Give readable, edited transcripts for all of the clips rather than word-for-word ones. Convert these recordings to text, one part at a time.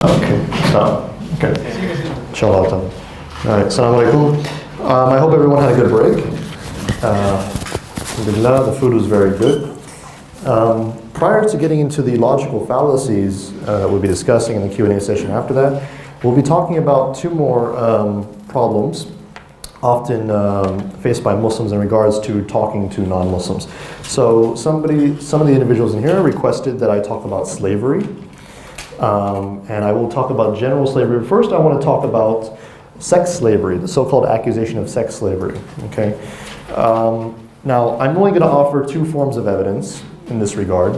Okay, stop. Okay. Inshallah. All right, assalamu alaikum. I hope everyone had a good break. Alhamdulillah, the food was very good. Prior to getting into the logical fallacies that we'll be discussing in the Q&A session after that, we'll be talking about two more problems often faced by Muslims in regards to talking to non-Muslims. So some of the individuals in here requested that I talk about slavery. And I will talk about general slavery. First, I want to talk about sex slavery, the so-called accusation of sex slavery. Okay. Now, I'm only going to offer two forms of evidence in this regard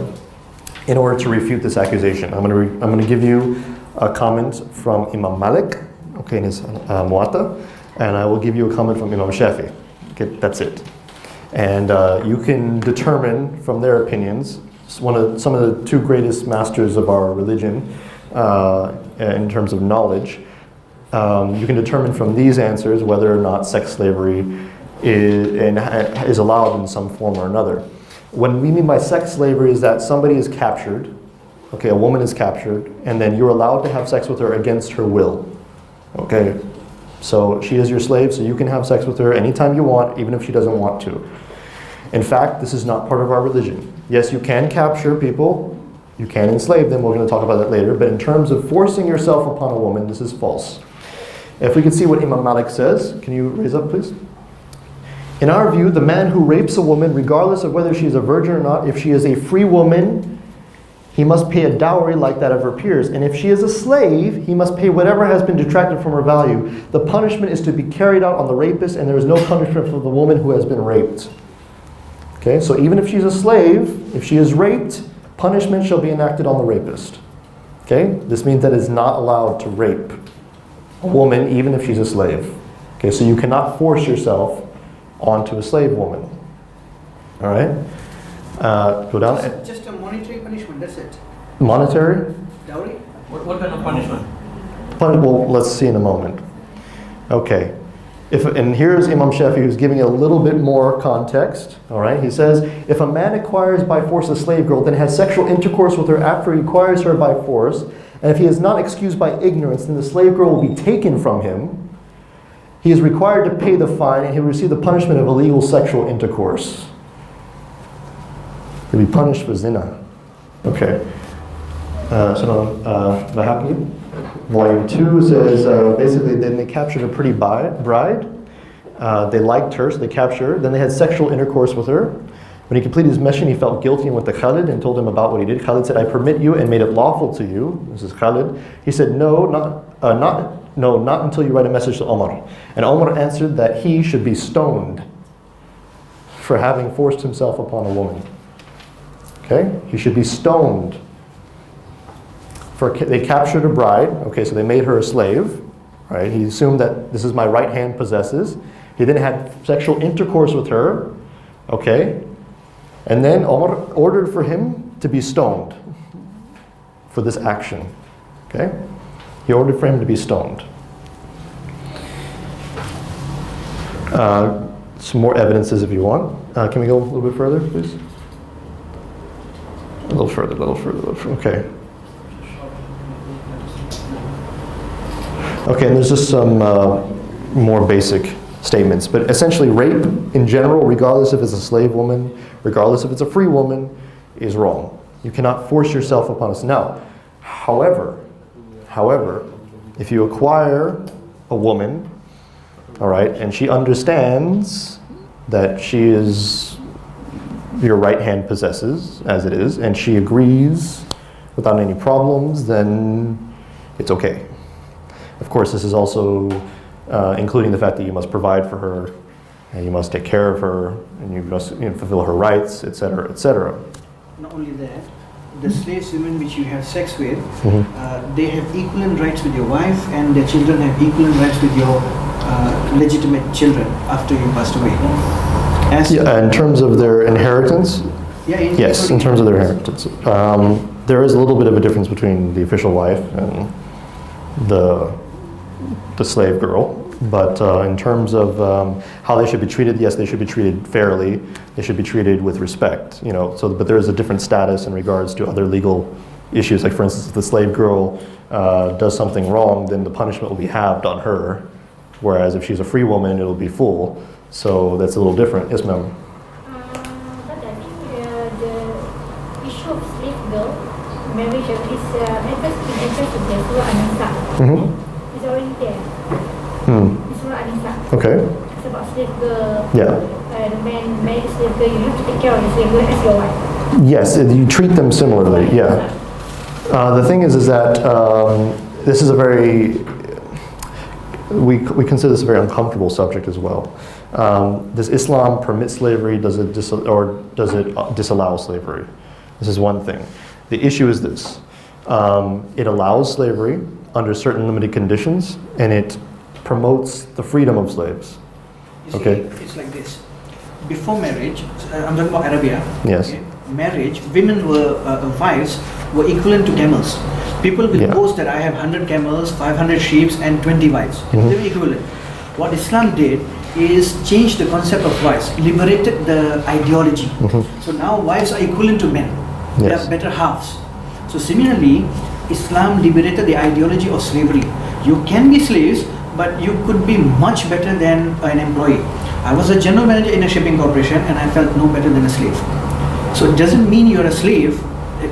in order to refute this accusation. I'm going to give you a comment from Imam Malik, okay, in his Muwatta, and I will give you a comment from Imam Shafi. Okay, that's it. And you can determine from their opinions. Some of the two greatest masters of our religion in terms of knowledge. You can determine from these answers whether or not sex slavery is allowed in some form or another. What we mean by sex slavery is that somebody is captured, okay, a woman is captured, and then you're allowed to have sex with her against her will. Okay, so she is your slave, so you can have sex with her anytime you want, even if she doesn't want to. In fact, this is not part of our religion. Yes, you can capture people, you can enslave them, we're going to talk about that later, but in terms of forcing yourself upon a woman, this is false. If we could see what Imam Malik says, can you raise up please? In our view, the man who rapes a woman, regardless of whether she is a virgin or not, if she is a free woman, he must pay a dowry like that of her peers. And if she is a slave, he must pay whatever has been detracted from her value. The punishment is to be carried out on the rapist, and there is no punishment for the woman who has been raped. Okay, so even if she's a slave, if she is raped, punishment shall be enacted on the rapist. Okay, this means that it's not allowed to rape a woman even if she's a slave. Okay, so you cannot force yourself onto a slave woman. All right, go down. Just a monetary punishment, that's it. Monetary? Dowry? What kind of punishment? Well, let's see in a moment. Okay. And here's Imam Shafi who's giving a little bit more context. All right, he says, if a man acquires by force a slave girl, then has sexual intercourse with her after he acquires her by force, and if he is not excused by ignorance, then the slave girl will be taken from him. He is required to pay the fine, and he will receive the punishment of illegal sexual intercourse. He'll be punished for zina. Okay. Bahaqi, Volume 2 says, basically, then they captured a pretty bride. They liked her, so they captured her. Then they had sexual intercourse with her. When he completed his mission, he felt guilty and went to Khalid and told him about what he did. Khalid said, I permit you and made it lawful to you. This is Khalid. He said, no, not until you write a message to Omar. And Omar answered that he should be stoned for having forced himself upon a woman. Okay? He should be stoned. They captured a bride, okay, so they made her a slave, right? He assumed that this is my right hand possesses. He then had sexual intercourse with her, okay? And then Omar ordered for him to be stoned for this action, okay? He ordered for him to be stoned. Some more evidences if you want. Can we go a little bit further, please? A little further, okay. Okay, and there's just some more basic statements. But essentially, rape in general, regardless if it's a slave woman, regardless if it's a free woman, is wrong. You cannot force yourself upon us. Now, however, if you acquire a woman, all right, and she understands that she is your right hand possesses, as it is, and she agrees without any problems, then it's okay. Of course, this is also including the fact that you must provide for her, and you must take care of her, and you must fulfill her rights, etc., etc. Not only that, the slave women which you have sex with, they have equivalent rights with your wife, and their children have equivalent rights with your legitimate children after you passed away. In terms of their inheritance? Yes, in terms of their inheritance. There is a little bit of a difference between the official wife and the slave girl, but in terms of how they should be treated, yes, they should be treated fairly. They should be treated with respect, So, but there is a different status in regards to other legal issues. Like for instance, if the slave girl does something wrong, then the punishment will be halved on her, whereas if she's a free woman, it'll be full. So that's a little different. Yes, ma'am. But I think the issue of slave girl marriage is addressed in the Surah An-Nisa. It's already there. In Surah An-Nisa. Okay. It's about slave girl. Yeah. The man married slave girl. You have to take care of the slave girl as your wife. Yes, you treat them similarly. Yeah. The thing is that this is a very we consider this a very uncomfortable subject as well. Does Islam permit slavery? Does it disallow slavery? This is one thing. The issue is this: it allows slavery under certain limited conditions, and it promotes the freedom of slaves. You see, Okay. it's like this. Before marriage, I'm talking about Arabia. Yes. Okay, marriage, women were wives were equivalent to camels. People will Yeah. boast that I have 100 camels, 500 sheep, and 20 wives. They were equivalent. What Islam did is change the concept of wives, liberated the ideology. So now wives are equivalent to men. They Yes. are better halves. So similarly, Islam liberated the ideology of slavery. You can be slaves, but you could be much better than an employee. I was a general manager in a shipping corporation, and I felt no better than a slave. So it doesn't mean you're a slave.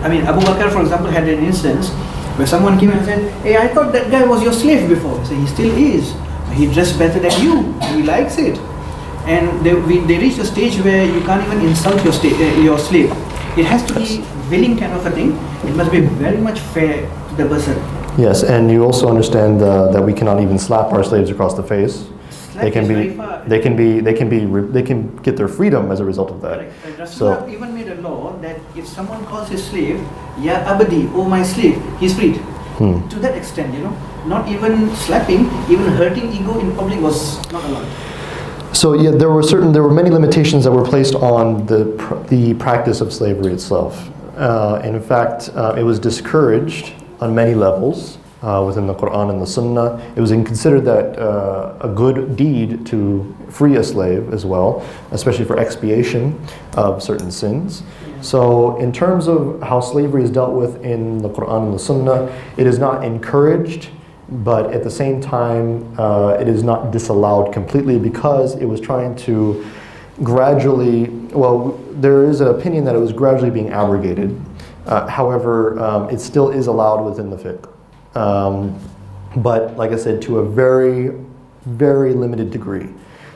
I mean, Abu Bakr, for example, had an instance where someone came and said, "Hey, I thought that guy was your slave before." So he still is. He dressed better than you. He likes it. And they reached a stage where you can't even insult your slave. It has to be willing kind of a thing. It must be very much fair to the person. Yes, and you also understand that we cannot even slap our slaves across the face. They can get their freedom as a result of that. Correct. Rasulullah even made a law that if someone calls his slave, "Ya Abdi," "Oh my slave," he's freed. To that extent, not even slapping, even hurting ego in public was not allowed. So yeah, there were many limitations that were placed on the practice of slavery itself. In fact, it was discouraged on many levels within the Quran and the Sunnah. It was considered that a good deed to free a slave as well, especially for expiation of certain sins. So in terms of how slavery is dealt with in the Quran and the Sunnah, it is not encouraged, but at the same time, it is not disallowed completely because it was trying to gradually, there is an opinion that it was gradually being abrogated. However, it still is allowed within the fiqh. But like I said, to a very, very limited degree.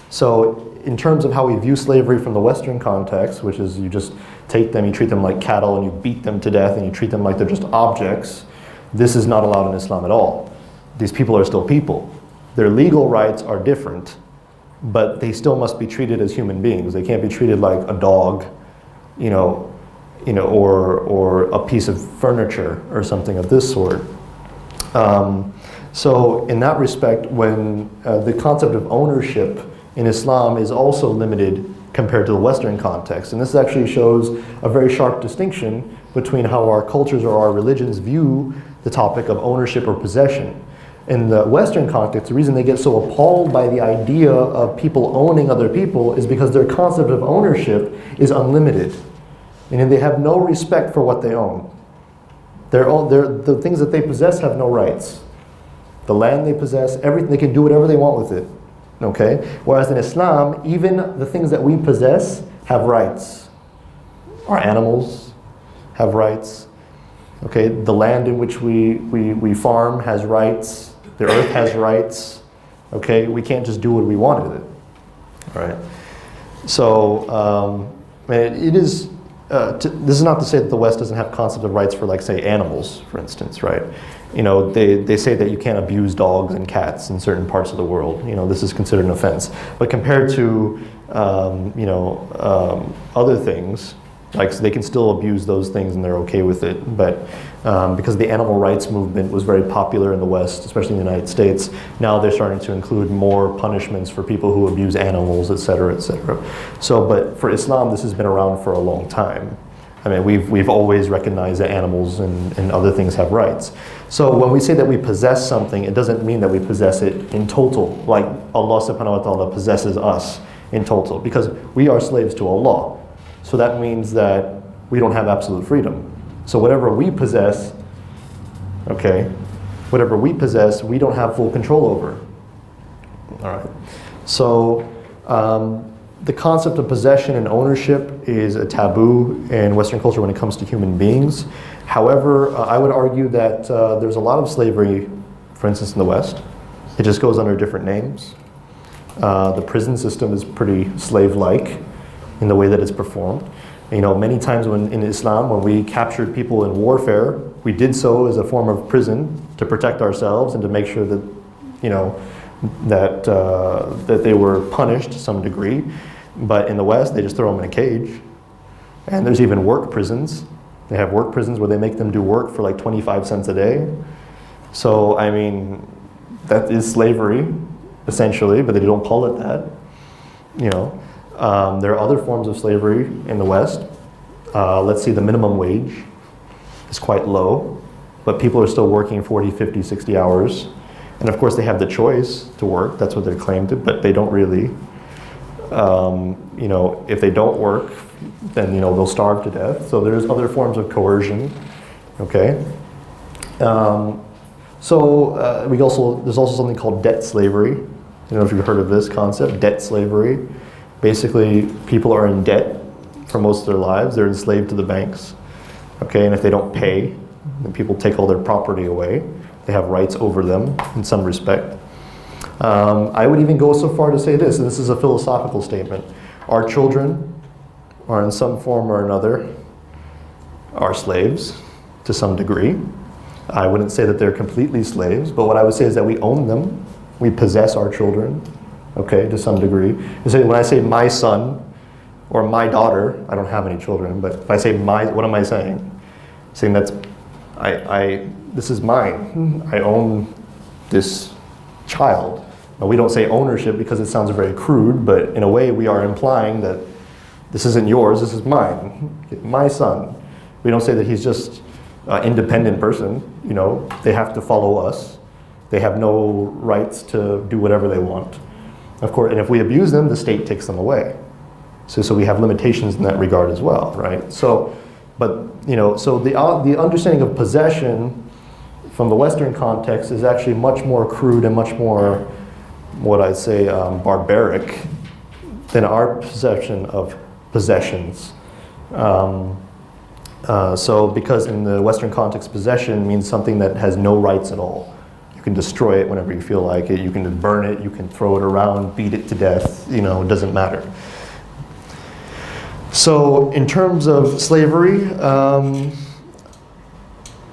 So in terms of how we view slavery from the Western context, which is you just take them, you treat them like cattle, and you beat them to death, and you treat them like they're just objects, this is not allowed in Islam at all. These people are still people. Their legal rights are different, but they still must be treated as human beings. They can't be treated like a dog, or a piece of furniture or something of this sort. So in that respect, when the concept of ownership in Islam is also limited compared to the Western context, and this actually shows a very sharp distinction between how our cultures or our religions view the topic of ownership or possession. In the Western context, the reason they get so appalled by the idea of people owning other people is because their concept of ownership is unlimited. Meaning they have no respect for what they own. The things that they possess have no rights. The land they possess, everything, they can do whatever they want with it. Okay? Whereas in Islam, even the things that we possess have rights. Our animals have rights. Okay? The land in which we farm has rights. The earth has rights. Okay? We can't just do what we want with it. All right? So, it is... this is not to say that the West doesn't have concept of rights for, like, say, animals, for instance, right? They say that you can't abuse dogs and cats in certain parts of the world. This is considered an offense. But compared to, other things, like, so they can still abuse those things and they're okay with it. But because the animal rights movement was very popular in the West, especially in the United States, now they're starting to include more punishments for people who abuse animals, et cetera, et cetera. So, but for Islam, this has been around for a long time. I mean, we've always recognized that animals and other things have rights. So when we say that we possess something, it doesn't mean that we possess it in total, like Allah subhanahu wa ta'ala possesses us in total, because we are slaves to Allah. So that means that we don't have absolute freedom. So whatever we possess, okay, whatever we possess, we don't have full control over. All right. So the concept of possession and ownership is a taboo in Western culture when it comes to human beings. However, I would argue that there's a lot of slavery, for instance, in the West. It just goes under different names. The prison system is pretty slave-like in the way that it's performed. You know, many times in Islam, when we captured people in warfare, we did so as a form of prison to protect ourselves and to make sure that, you know, that they were punished to some degree. But in the West, they just throw them in a cage. And there's even work prisons. They have work prisons where they make them do work for like 25 cents a day. So, I mean, that is slavery, essentially, but they don't call it that. You know, there are other forms of slavery in the West. Let's see, the minimum wage is quite low, but people are still working 40, 50, 60 hours. And of course, they have the choice to work. That's what they're claimed to, but they don't really. You know, if they don't work, then, you know, they'll starve to death. So there's other forms of coercion, okay? There's also something called debt slavery. I don't know if you've heard of this concept, debt slavery. Basically, people are in debt for most of their lives. They're enslaved to the banks, okay? And if they don't pay, then people take all their property away. They have rights over them in some respect. I would even go so far to say this, and this is a philosophical statement. Our children are in some form or another are slaves to some degree. I wouldn't say that they're completely slaves, but what I would say is that we own them. We possess our children, okay, to some degree. When I say my son or my daughter, I don't have any children, but if I say my, what am I saying? Saying that's, this is mine. I own this child. Now, we don't say ownership because it sounds very crude, but in a way we are implying that this isn't yours, this is mine, my son. We don't say that he's just an independent person, you know, they have to follow us. They have no rights to do whatever they want. Of course, and if we abuse them, the state takes them away. So we have limitations in that regard as well, right? So, but, you know, so the understanding of possession from the Western context is actually much more crude and much more, what I'd say, barbaric than our perception of possessions. So because in the Western context, possession means something that has no rights at all. You can destroy it whenever you feel like it. You can burn it, you can throw it around, beat it to death, you know, it doesn't matter. So in terms of slavery,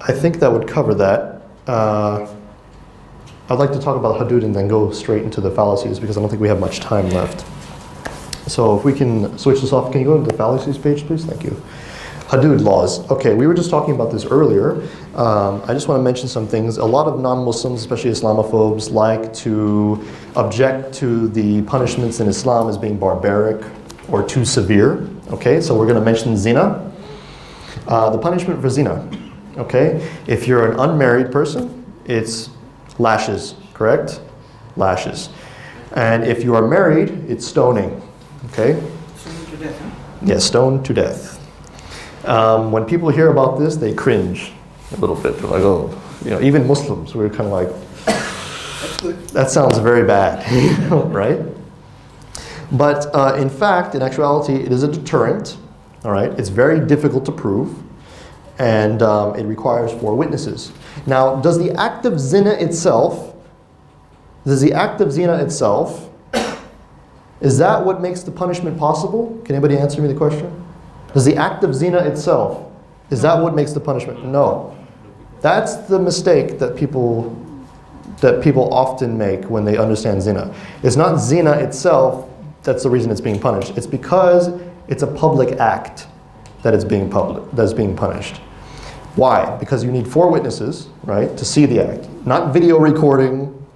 I think that would cover that. I'd like to talk about hudud and then go straight into the fallacies because I don't think we have much time left. So if we can switch this off, can you go to the fallacies page, please? Thank you. Hudud laws. Okay, we were just talking about this earlier. I just want to mention some things. A lot of non-Muslims, especially Islamophobes, like to object to the punishments in Islam as being barbaric or too severe. Okay, so we're going to mention zina. The punishment for zina. Okay, if you're an unmarried person, it's lashes, correct? Lashes. And if you are married, it's stoning. Okay? Stoned to death, huh? Yes, stoned to death. When people hear about this, they cringe a little bit. They're like, oh, you know, even Muslims, we're kind of like, That's good. that sounds very bad, right? But in fact, in actuality, it is a deterrent, all right? It's very difficult to prove, and it requires 4 witnesses. Now, does the act of zina itself, is that what makes the punishment possible? Can anybody answer me the question? Does the act of zina itself, is that what makes the punishment? No. That's the mistake that people often make when they understand zina. It's not zina itself that's the reason it's being punished. It's because it's a public act that's being punished. Why? Because you need 4 witnesses, right, to see the act. Not video recording,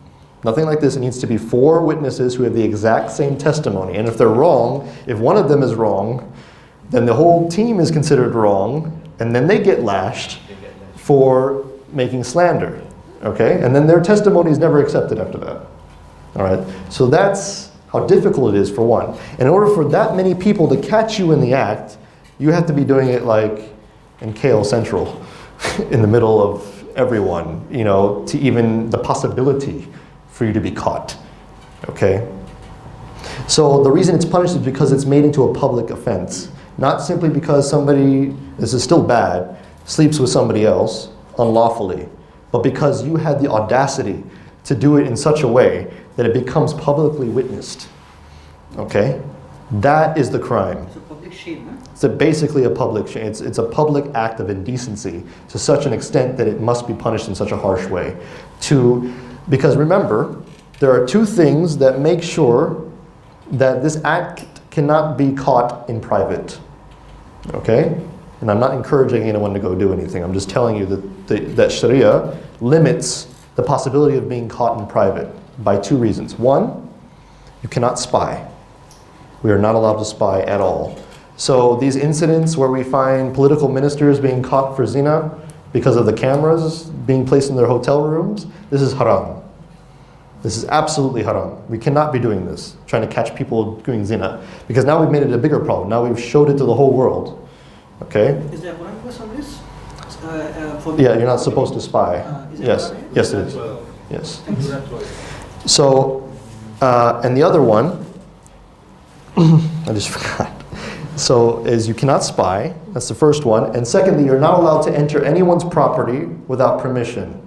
nothing like this. It needs to be 4 witnesses who have the exact same testimony. And if they're wrong, if one of them is wrong, then the whole team is considered wrong, and then they get lashed for making slander, okay? And then their testimony is never accepted after that, all right? So that's how difficult it is, for one. In order for that many people to catch you in the act, you have to be doing it like in KL Central, in the middle of everyone, you know, to even the possibility for you to be caught, okay? So the reason it's punished is because it's made into a public offense, not simply because somebody, this is still bad, sleeps with somebody else unlawfully, but because you had the audacity to do it in such a way that it becomes publicly witnessed, okay? That is the crime. It's a public shame, huh? It's basically a public shame. It's a public act of indecency to such an extent that it must be punished in such a harsh way. Because remember, there are two things that make sure that this act cannot be caught in private, okay? And I'm not encouraging anyone to go do anything. I'm just telling you that Sharia limits the possibility of being caught in private by two reasons. One, you cannot spy. We are not allowed to spy at all. So these incidents where we find political ministers being caught for zina because of the cameras being placed in their hotel rooms, this is haram. This is absolutely haram. We cannot be doing this, trying to catch people doing zina, because now we've made it a bigger problem. Now we've showed it to the whole world. Okay? Is there Quran verse on this? Yeah, you're not supposed to spy. Yes, yes it is. Yes. So, and the other one, I just forgot. So, is you cannot spy. That's the first one. And secondly, you're not allowed to enter anyone's property without permission.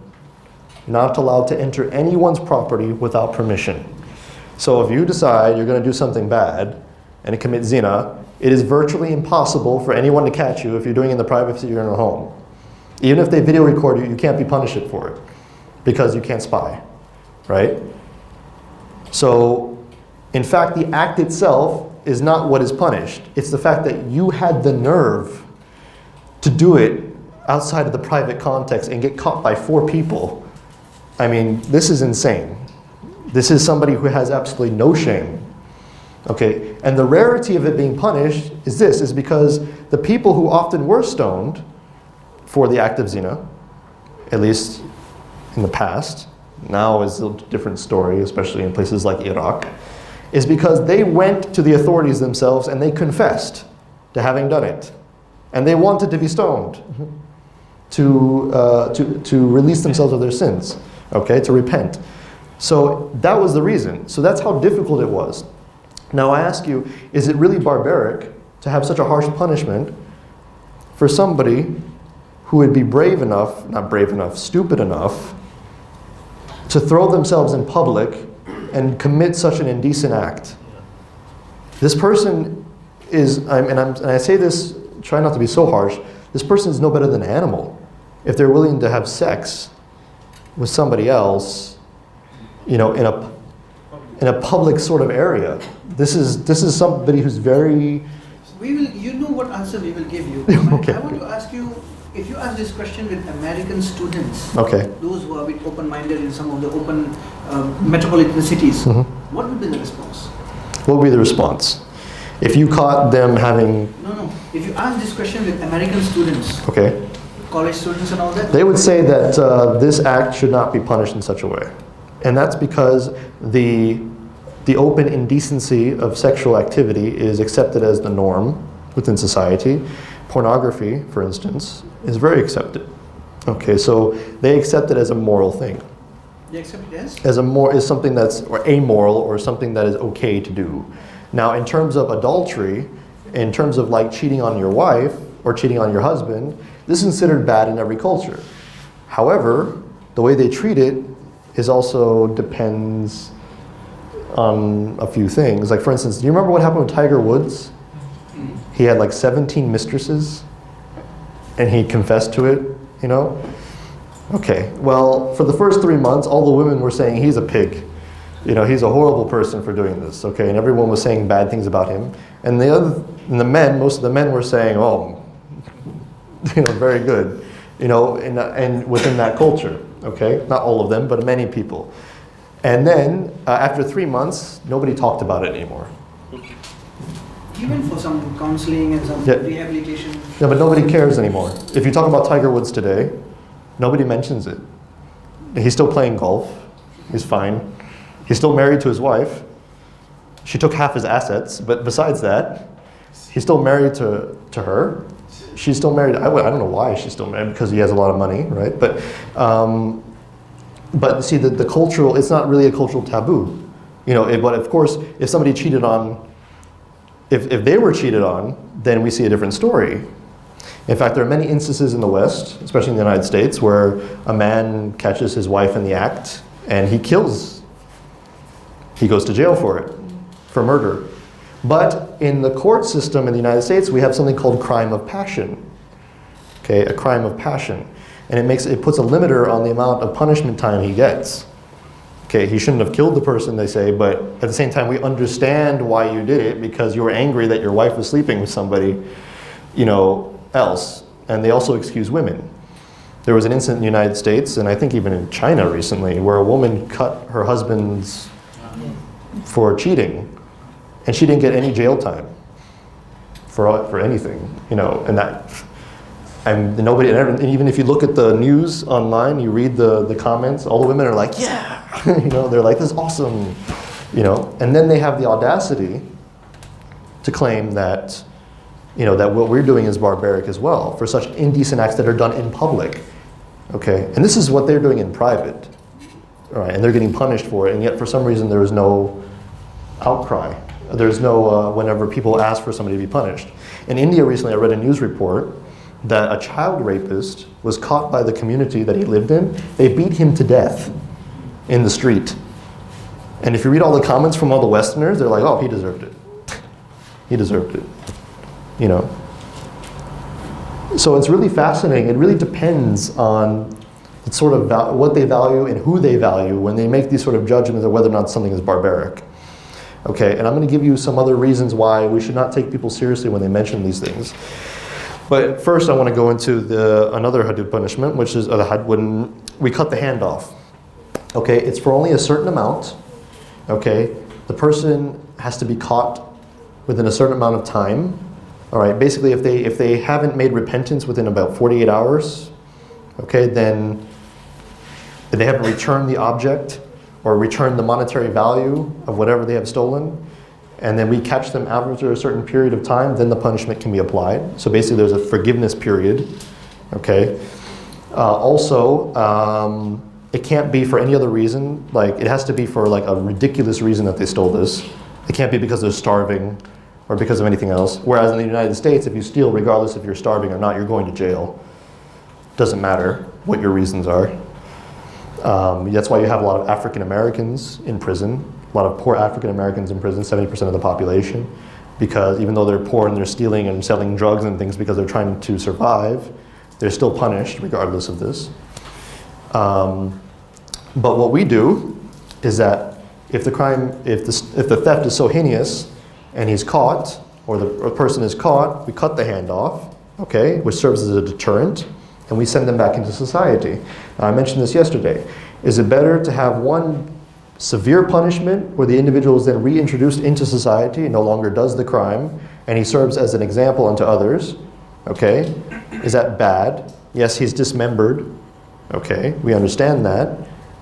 Not allowed to enter anyone's property without permission. So if you decide you're going to do something bad and commit zina, it is virtually impossible for anyone to catch you if you're doing it in the privacy of your own home. Even if they video record you, you can't be punished for it because you can't spy, right? So, in fact, the act itself is not what is punished. It's the fact that you had the nerve to do it outside of the private context and get caught by 4 people. I mean, this is insane. This is somebody who has absolutely no shame. Okay, and the rarity of it being punished is because the people who often were stoned for the act of zina, at least in the past, now is a different story, especially in places like Iraq, is because they went to the authorities themselves and they confessed to having done it. And they wanted to be stoned to release themselves of their sins, okay, to repent. So that was the reason. So that's how difficult it was. Now I ask you, is it really barbaric to have such a harsh punishment for somebody who would be brave enough, not brave enough, stupid enough, to throw themselves in public and commit such an indecent act? This person is, and I say this, try not to be so harsh, this person is no better than an animal. If they're willing to have sex with somebody else, you know, in a public sort of area. This is somebody who's very... You know what answer we will give you. Okay. I want to ask you, if you ask this question with American students, okay, those who are a bit open-minded in some of the open metropolitan cities, what would be the response? what would be the response? If you caught them having... No. If you ask this question with American students, Okay. college students and all that, They would say that this act should not be punished in such a way. And that's because the open indecency of sexual activity is accepted as the norm within society. Pornography, for instance, is very accepted. Okay, so they accept it as a moral thing. they accept it as? Is something that's or amoral or something that is okay to do. Now, in terms of adultery, in terms of like cheating on your wife or cheating on your husband, this is considered bad in every culture. However, the way they treat it is also depends on a few things. Like for instance, do you remember what happened with Tiger Woods? He had like 17 mistresses and he confessed to it, you know? Okay, well, for the first 3 months, all the women were saying he's a pig. You know, he's a horrible person for doing this, okay? And everyone was saying bad things about him. And most of the men were saying, oh, you know, very good, you know, and within that culture, okay? Not all of them, but many people. And then, after 3 months, nobody talked about it anymore. Even for some counseling and some rehabilitation. Yeah, but nobody cares anymore. If you talk about Tiger Woods today, nobody mentions it. He's still playing golf. He's fine. He's still married to his wife. She took half his assets, but besides that, he's still married to her. she's still married. I don't know why she's still married, because he has a lot of money, right? But see, the cultural, it's not really a cultural taboo. But of course, if somebody cheated on, if they were cheated on, then we see a different story. In fact, there are many instances in the West, especially in the United States, where a man catches his wife in the act and he goes to jail for it, for murder. But in the court system in the United States, we have something called crime of passion. Okay, a crime of passion. And it puts a limiter on the amount of punishment time he gets. Okay, he shouldn't have killed the person, they say, but at the same time, we understand why you did it, because you were angry that your wife was sleeping with somebody, else. And they also excuse women. There was an incident in the United States, and I think even in China recently, where a woman cut her husband's for cheating, and she didn't get any jail time for anything, and that. And nobody, and even if you look at the news online, you read the comments, all the women are like, yeah, they're like, this is awesome, and then they have the audacity to claim that, that what we're doing is barbaric as well, for such indecent acts that are done in public, okay? And this is what they're doing in private, all right? And they're getting punished for it, and yet for some reason there is no outcry. There's no, whenever people ask for somebody to be punished. In India recently, I read a news report that a child rapist was caught by the community that he lived in. They beat him to death in the street. And if you read all the comments from all the Westerners, they're like, oh, he deserved it. He deserved it. So it's really fascinating. It really depends on sort of what they value and who they value when they make these sort of judgments of whether or not something is barbaric. Okay, and I'm going to give you some other reasons why we should not take people seriously when they mention these things. But first I want to go into another hadud punishment, which is the had when we cut the hand off. Okay, it's for only a certain amount. Okay, the person has to be caught within a certain amount of time. All right, basically if they haven't made repentance within about 48 hours, okay, then they haven't returned the object or returned the monetary value of whatever they have stolen, and then we catch them after a certain period of time, then the punishment can be applied. So basically there's a forgiveness period, okay? It can't be for any other reason. Like, it has to be for like a ridiculous reason that they stole this. It can't be because they're starving or because of anything else. Whereas in the United States, if you steal, regardless if you're starving or not, you're going to jail. Doesn't matter what your reasons are. That's why you have a lot of African Americans in prison, a lot of poor African Americans in prison, 70% of the population, because even though they're poor and they're stealing and selling drugs and things because they're trying to survive, they're still punished regardless of this. But what we do is that if the theft is so heinous and he's caught, or the person is caught, we cut the hand off, okay, which serves as a deterrent, and we send them back into society. Now, I mentioned this yesterday. Is it better to have one severe punishment where the individual is then reintroduced into society and no longer does the crime, and he serves as an example unto others? Okay, is that bad? Yes, he's dismembered. Okay, we understand that,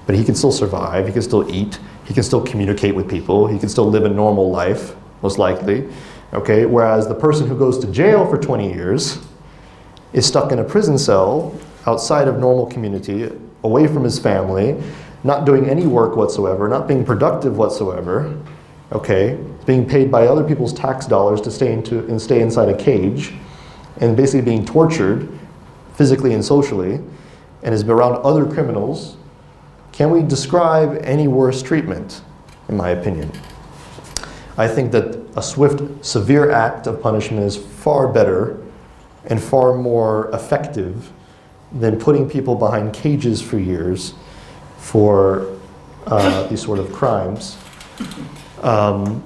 but he can still survive, he can still eat, he can still communicate with people, he can still live a normal life, most likely. Okay, whereas the person who goes to jail for 20 years is stuck in a prison cell outside of normal community, away from his family, not doing any work whatsoever, not being productive whatsoever, okay, being paid by other people's tax dollars to stay inside a cage, and basically being tortured physically and socially, and is around other criminals. Can we describe any worse treatment, in my opinion? I think that a swift, severe act of punishment is far better and far more effective than putting people behind cages for years for these sort of crimes. And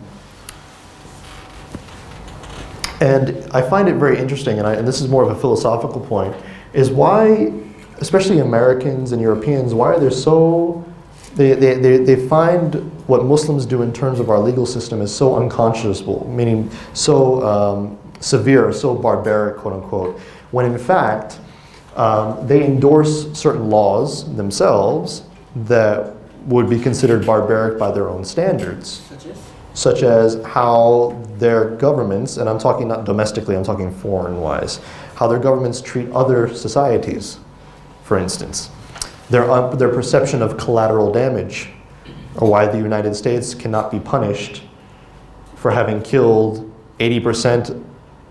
I find it very interesting, and this is more of a philosophical point, is why, especially Americans and Europeans, why are they so, they find what Muslims do in terms of our legal system is so unconscionable, meaning so severe, so barbaric, quote unquote, when in fact, they endorse certain laws themselves that would be considered barbaric by their own standards. Such as how their governments, and I'm talking not domestically, I'm talking foreign-wise, how their governments treat other societies, for instance. Their perception of collateral damage, or why the United States cannot be punished for having killed 80%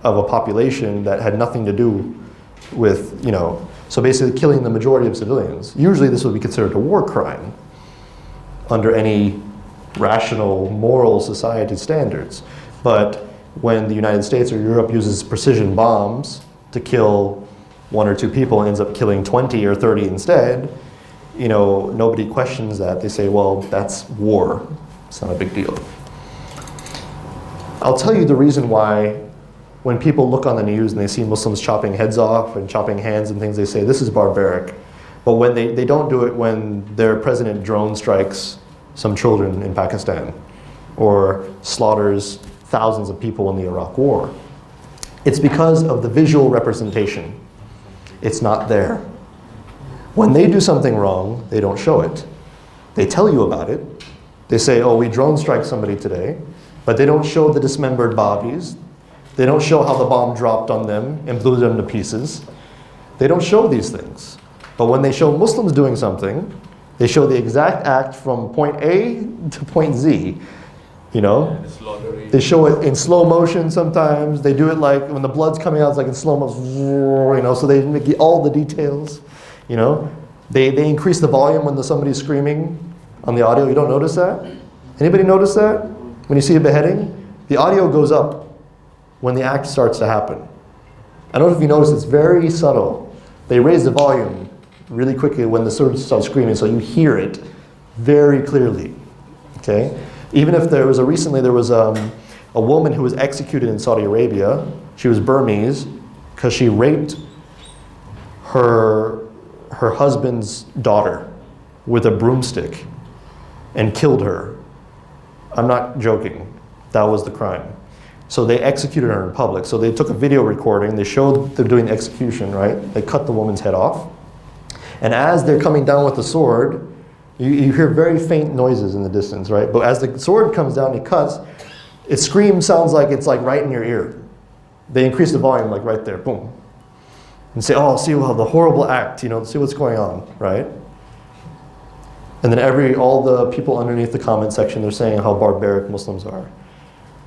of a population that had nothing to do with, so basically killing the majority of civilians. Usually this would be considered a war crime under any rational, moral society standards. But when the United States or Europe uses precision bombs to kill 1 or 2 people and ends up killing 20 or 30 instead, nobody questions that. They say, well, that's war. It's not a big deal. I'll tell you the reason why when people look on the news and they see Muslims chopping heads off and chopping hands and things, they say, this is barbaric. But when they don't do it when their president drone strikes some children in Pakistan or slaughters thousands of people in the Iraq War. It's because of the visual representation. It's not there. When they do something wrong, they don't show it. They tell you about it. They say, oh, we drone strike somebody today, but they don't show the dismembered bodies. They don't show how the bomb dropped on them and blew them to pieces. They don't show these things. But when they show Muslims doing something, they show the exact act from point A to point Z. They show it in slow motion sometimes. They do it like when the blood's coming out, it's like in slow motion, so they make all the details. They increase the volume when somebody's screaming on the audio. You don't notice that? Anybody notice that? When you see a beheading, the audio goes up when the act starts to happen. I don't know if you notice, it's very subtle. They raise the volume really quickly when the soldiers start screaming, so you hear it very clearly. Okay? Even if recently there was a woman who was executed in Saudi Arabia. She was Burmese because she raped her husband's daughter with a broomstick and killed her. I'm not joking. That was the crime. So they executed her in public. So they took a video recording. They showed them doing the execution, right? They cut the woman's head off. And as they're coming down with the sword, you hear very faint noises in the distance, right? But as the sword comes down, it cuts. It sounds like it's like right in your ear. They increase the volume like right there, boom. And say, oh, see the horrible act, see what's going on, right? And then all the people underneath the comment section, they're saying how barbaric Muslims are.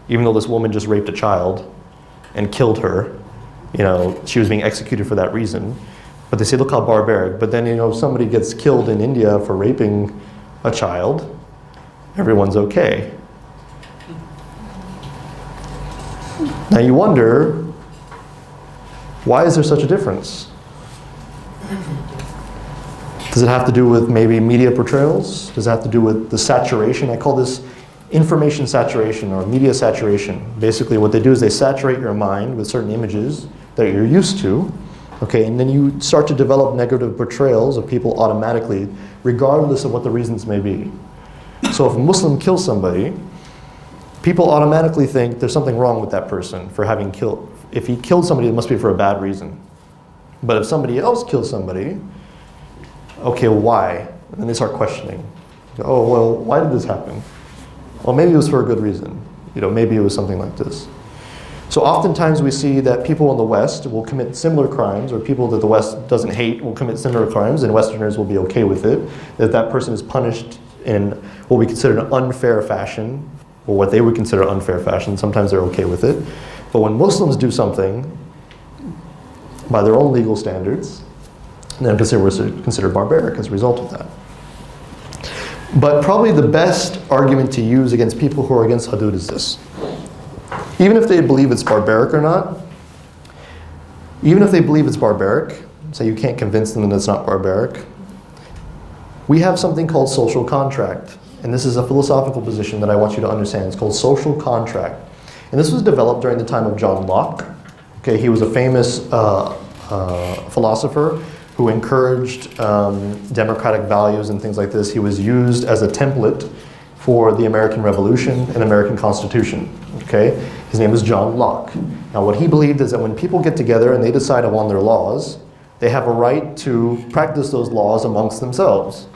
Even though this woman just raped a child and killed her, she was being executed for that reason. But they say, look how barbaric. But then, if somebody gets killed in India for raping a child, everyone's okay. Now you wonder, why is there such a difference? Does it have to do with maybe media portrayals? Does it have to do with the saturation? I call this information saturation or media saturation. Basically what they do is they saturate your mind with certain images that you're used to. Okay, and then you start to develop negative portrayals of people automatically, regardless of what the reasons may be. So if a Muslim kills somebody, people automatically think there's something wrong with that person for having killed. If he killed somebody, it must be for a bad reason. But if somebody else kills somebody, okay, why? And then they start questioning. Oh, well, why did this happen? Well, maybe it was for a good reason. Maybe it was something like this. So oftentimes we see that people in the West will commit similar crimes, or people that the West doesn't hate will commit similar crimes, and Westerners will be okay with it, that person is punished in what we consider an unfair fashion, or what they would consider unfair fashion. Sometimes they're okay with it. But when Muslims do something by their own legal standards, then we're considered barbaric as a result of that. But probably the best argument to use against people who are against hudud is this. Even if they believe it's barbaric or not, even if they believe it's barbaric, say you can't convince them that it's not barbaric, we have something called social contract. And this is a philosophical position that I want you to understand. It's called social contract. And this was developed during the time of John Locke. Okay, he was a famous philosopher who encouraged democratic values and things like this. He was used as a template for the American Revolution and American Constitution. Okay, his name is John Locke. Now what he believed is that when people get together and they decide upon their laws, they have a right to practice those laws amongst themselves.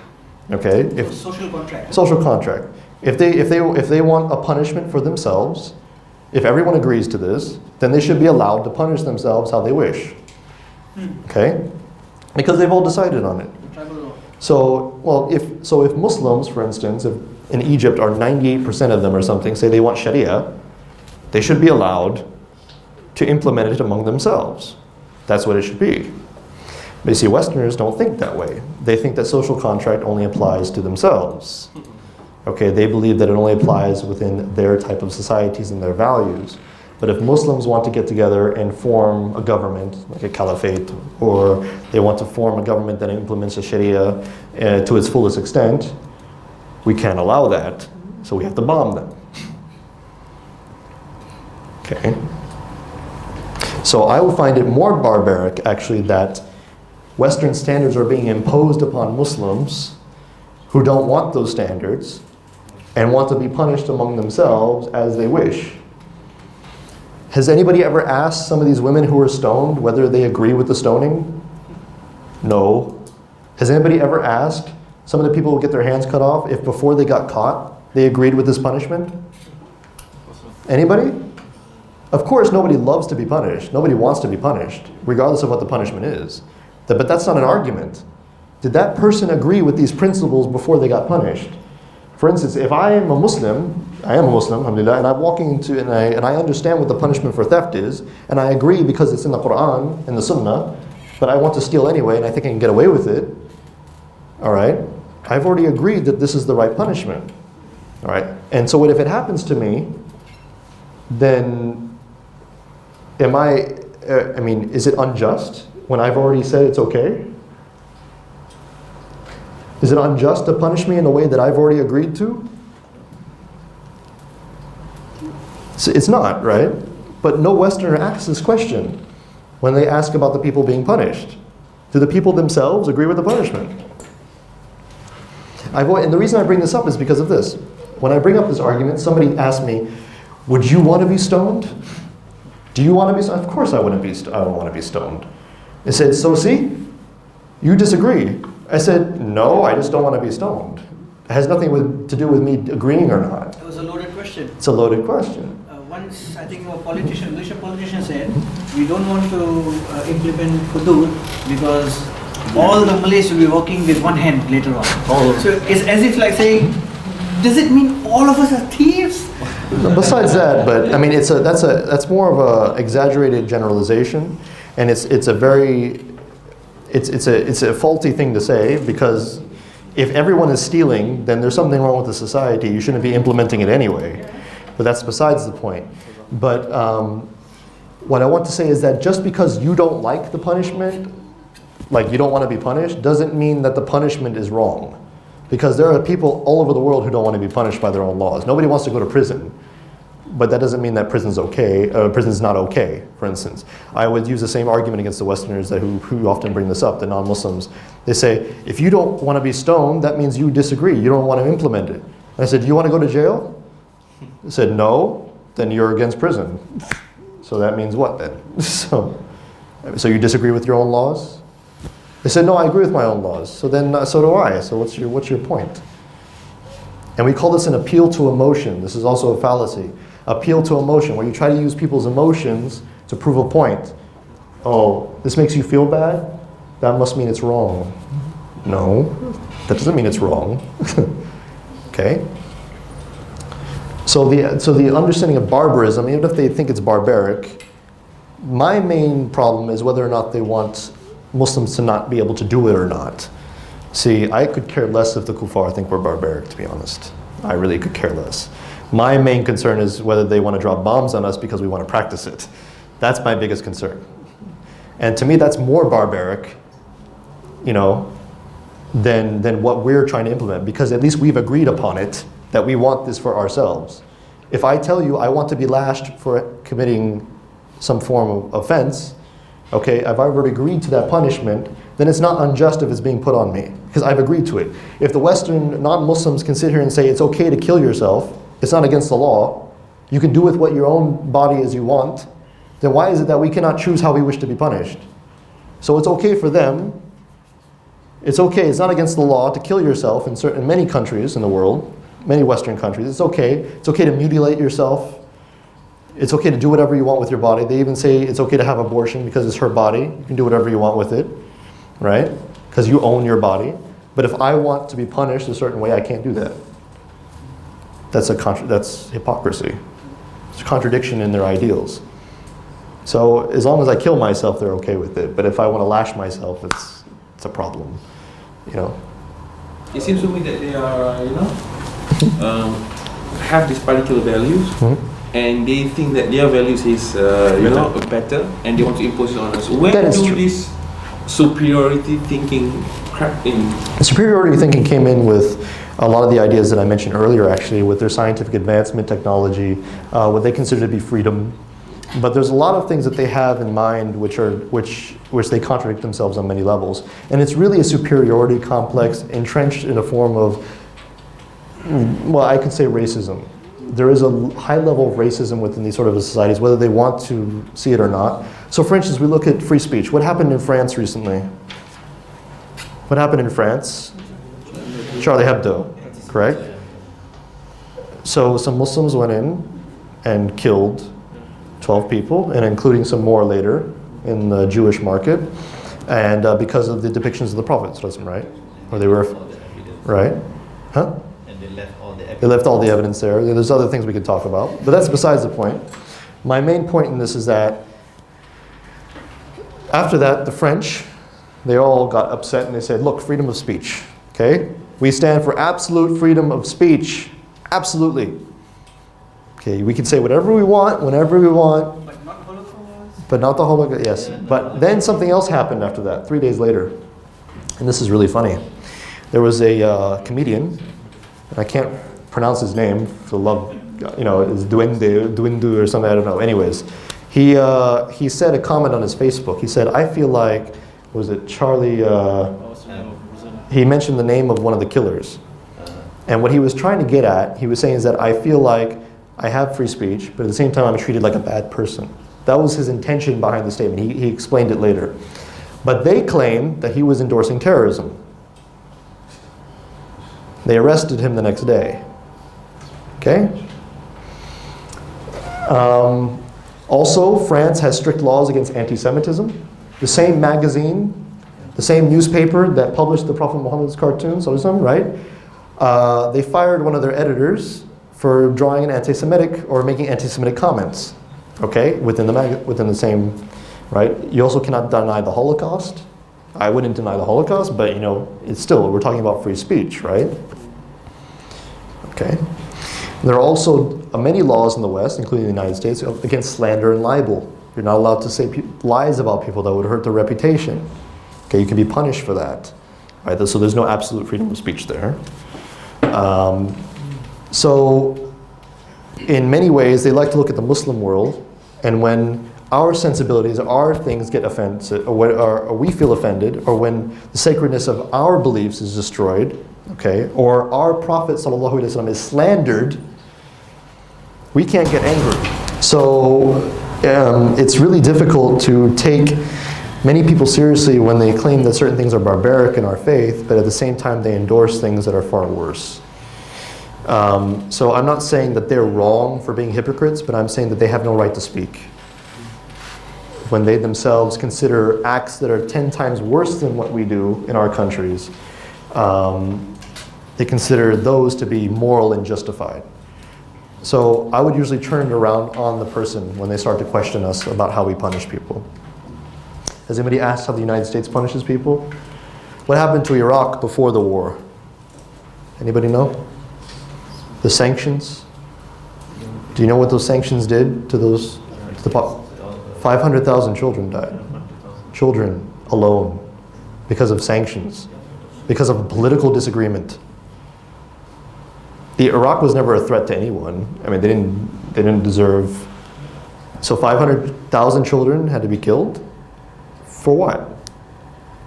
Okay, social contract. Social contract. If they want a punishment for themselves, if everyone agrees to this, then they should be allowed to punish themselves how they wish. Okay? Because they've all decided on it. Tribal law. So, well, if Muslims, for instance, if in Egypt are 98% of them or something, say they want Sharia, they should be allowed to implement it among themselves. That's what it should be. But you see, Westerners don't think that way. They think that social contract only applies to themselves. Okay, they believe that it only applies within their type of societies and their values. But if Muslims want to get together and form a government, like a caliphate, or they want to form a government that implements the Sharia to its fullest extent, we can't allow that, so we have to bomb them. Okay. So I would find it more barbaric, actually, that Western standards are being imposed upon Muslims who don't want those standards and want to be punished among themselves as they wish. Has anybody ever asked some of these women who were stoned whether they agree with the stoning? No. Has anybody ever asked some of the people who get their hands cut off if before they got caught, they agreed with this punishment? Anybody? Of course, nobody loves to be punished. Nobody wants to be punished, regardless of what the punishment is. But that's not an argument. Did that person agree with these principles before they got punished? For instance, if I am a Muslim, alhamdulillah, and I'm walking into, and I understand what the punishment for theft is, and I agree because it's in the Quran and the Sunnah, but I want to steal anyway, and I think I can get away with it, all right? I've already agreed that this is the right punishment, all right? And so if it happens to me, then is it unjust when I've already said it's okay? Is it unjust to punish me in a way that I've already agreed to? It's not, right? But no Westerner asks this question when they ask about the people being punished. Do the people themselves agree with the punishment? And the reason I bring this up is because of this. When I bring up this argument, somebody asked me, would you want to be stoned? Do you want to be stoned? Of course I don't want to be stoned. They said, so see, you disagree. I said, no, I just don't want to be stoned. It has nothing to do with me agreeing or not. It was a loaded question. It's a loaded question. Once, I think a Malaysian politician said, we don't want to implement hudud because all the Malays will be working with one hand later on. So it's as if like saying, does it mean all of us are thieves? Besides that, but I mean, that's more of a exaggerated generalization, and it's a faulty thing to say, because if everyone is stealing, then there's something wrong with the society. You shouldn't be implementing it anyway. But that's besides the point. But what I want to say is that just because you don't like the punishment, like you don't want to be punished, doesn't mean that the punishment is wrong. Because there are people all over the world who don't want to be punished by their own laws. Nobody wants to go to prison. But that doesn't mean that prison's okay. Prison's not okay, for instance. I would use the same argument against the Westerners who often bring this up, the non-Muslims. They say, if you don't want to be stoned, that means you disagree. You don't want to implement it. And I said, do you want to go to jail? They said, no, then you're against prison. So that means what then? So you disagree with your own laws? They said, no, I agree with my own laws. So then, so do I. So what's your point? And we call this an appeal to emotion. This is also a fallacy. Appeal to emotion, where you try to use people's emotions to prove a point. Oh, this makes you feel bad? That must mean it's wrong. No, that doesn't mean it's wrong. Okay? So the understanding of barbarism, even if they think it's barbaric, my main problem is whether or not they want Muslims to not be able to do it or not. See, I could care less if the kuffar think we're barbaric, to be honest. I really could care less. My main concern is whether they want to drop bombs on us because we want to practice it. That's my biggest concern. And to me, that's more barbaric, than what we're trying to implement, because at least we've agreed upon it, that we want this for ourselves. If I tell you I want to be lashed for committing some form of offense, okay, if I've already agreed to that punishment, then it's not unjust if it's being put on me, because I've agreed to it. If the Western non-Muslims can sit here and say it's okay to kill yourself, it's not against the law, you can do with what your own body as you want, then why is it that we cannot choose how we wish to be punished? So it's okay for them. It's okay, it's not against the law to kill yourself in many countries in the world, many Western countries. It's okay to mutilate yourself. It's okay to do whatever you want with your body. They even say it's okay to have abortion because it's her body. You can do whatever you want with it, right? Because you own your body. But if I want to be punished a certain way, I can't do that. That's hypocrisy. It's a contradiction in their ideals. So as long as I kill myself, they're okay with it. But if I want to lash myself, it's a problem. You know. It seems to me that they are, have these particular values, and they think that their values is, better, and they want to impose it on us. Where do this superiority thinking creep in? Superiority thinking came in with a lot of the ideas that I mentioned earlier, actually, with their scientific advancement, technology, what they consider to be freedom. But there's a lot of things that they have in mind which they contradict themselves on many levels. And it's really a superiority complex entrenched in a form of, well, I could say racism. There is a high level of racism within these sort of societies, whether they want to see it or not. So for instance, we look at free speech. What happened in France recently? What happened in France? Charlie Hebdo, correct? So some Muslims went in and killed 12 people, and including some more later in the Jewish market, and because of the depictions of the Prophet, right? Or they were, right? Huh? And they left all the evidence. They left all the evidence there. There's other things we could talk about, but that's besides the point. My main point in this is that after that, the French, they all got upset and they said, look, freedom of speech, okay? We stand for absolute freedom of speech, absolutely. Okay, we can say whatever we want, whenever we want. But not Holocaust? But not the Holocaust, yes. But then something else happened after that, 3 days later. And this is really funny. There was a comedian, and I can't pronounce his name for love, it's Duendu or something, I don't know. Anyways, he said a comment on his Facebook. He said, I feel like, was it Charlie, he mentioned the name of one of the killers. And what he was trying to get at, he was saying is that I feel like I have free speech, but at the same time I'm treated like a bad person. That was his intention behind the statement. He explained it later. But they claim that he was endorsing terrorism. They arrested him the next day. Okay? Also, France has strict laws against anti-Semitism. The same magazine, the same newspaper that published the Prophet Muhammad's cartoons, right? They fired one of their editors for drawing an anti-Semitic or making anti-Semitic comments, okay, within the same, right? You also cannot deny the Holocaust. I wouldn't deny the Holocaust, but it's still, we're talking about free speech, right? Okay. There are also many laws in the West, including the United States, against slander and libel. You're not allowed to say lies about people that would hurt their reputation. Okay, you can be punished for that, right? So there's no absolute freedom of speech there. So, in many ways, they like to look at the Muslim world, and when our sensibilities, our things get offensive, or we feel offended, or when the sacredness of our beliefs is destroyed, okay, or our Prophet ﷺ is slandered, we can't get angry. So, it's really difficult to take many people seriously when they claim that certain things are barbaric in our faith, but at the same time they endorse things that are far worse. So I'm not saying that they're wrong for being hypocrites, but I'm saying that they have no right to speak. When they themselves consider acts that are 10 times worse than what we do in our countries, they consider those to be moral and justified. So I would usually turn it around on the person when they start to question us about how we punish people. Has anybody asked how the United States punishes people? What happened to Iraq before the war? Anybody know? The sanctions? Do you know what those sanctions did to those? 500,000 children died. Children alone because of sanctions, because of political disagreement. Iraq was never a threat to anyone. I mean, they didn't deserve. So 500,000 children had to be killed? For what?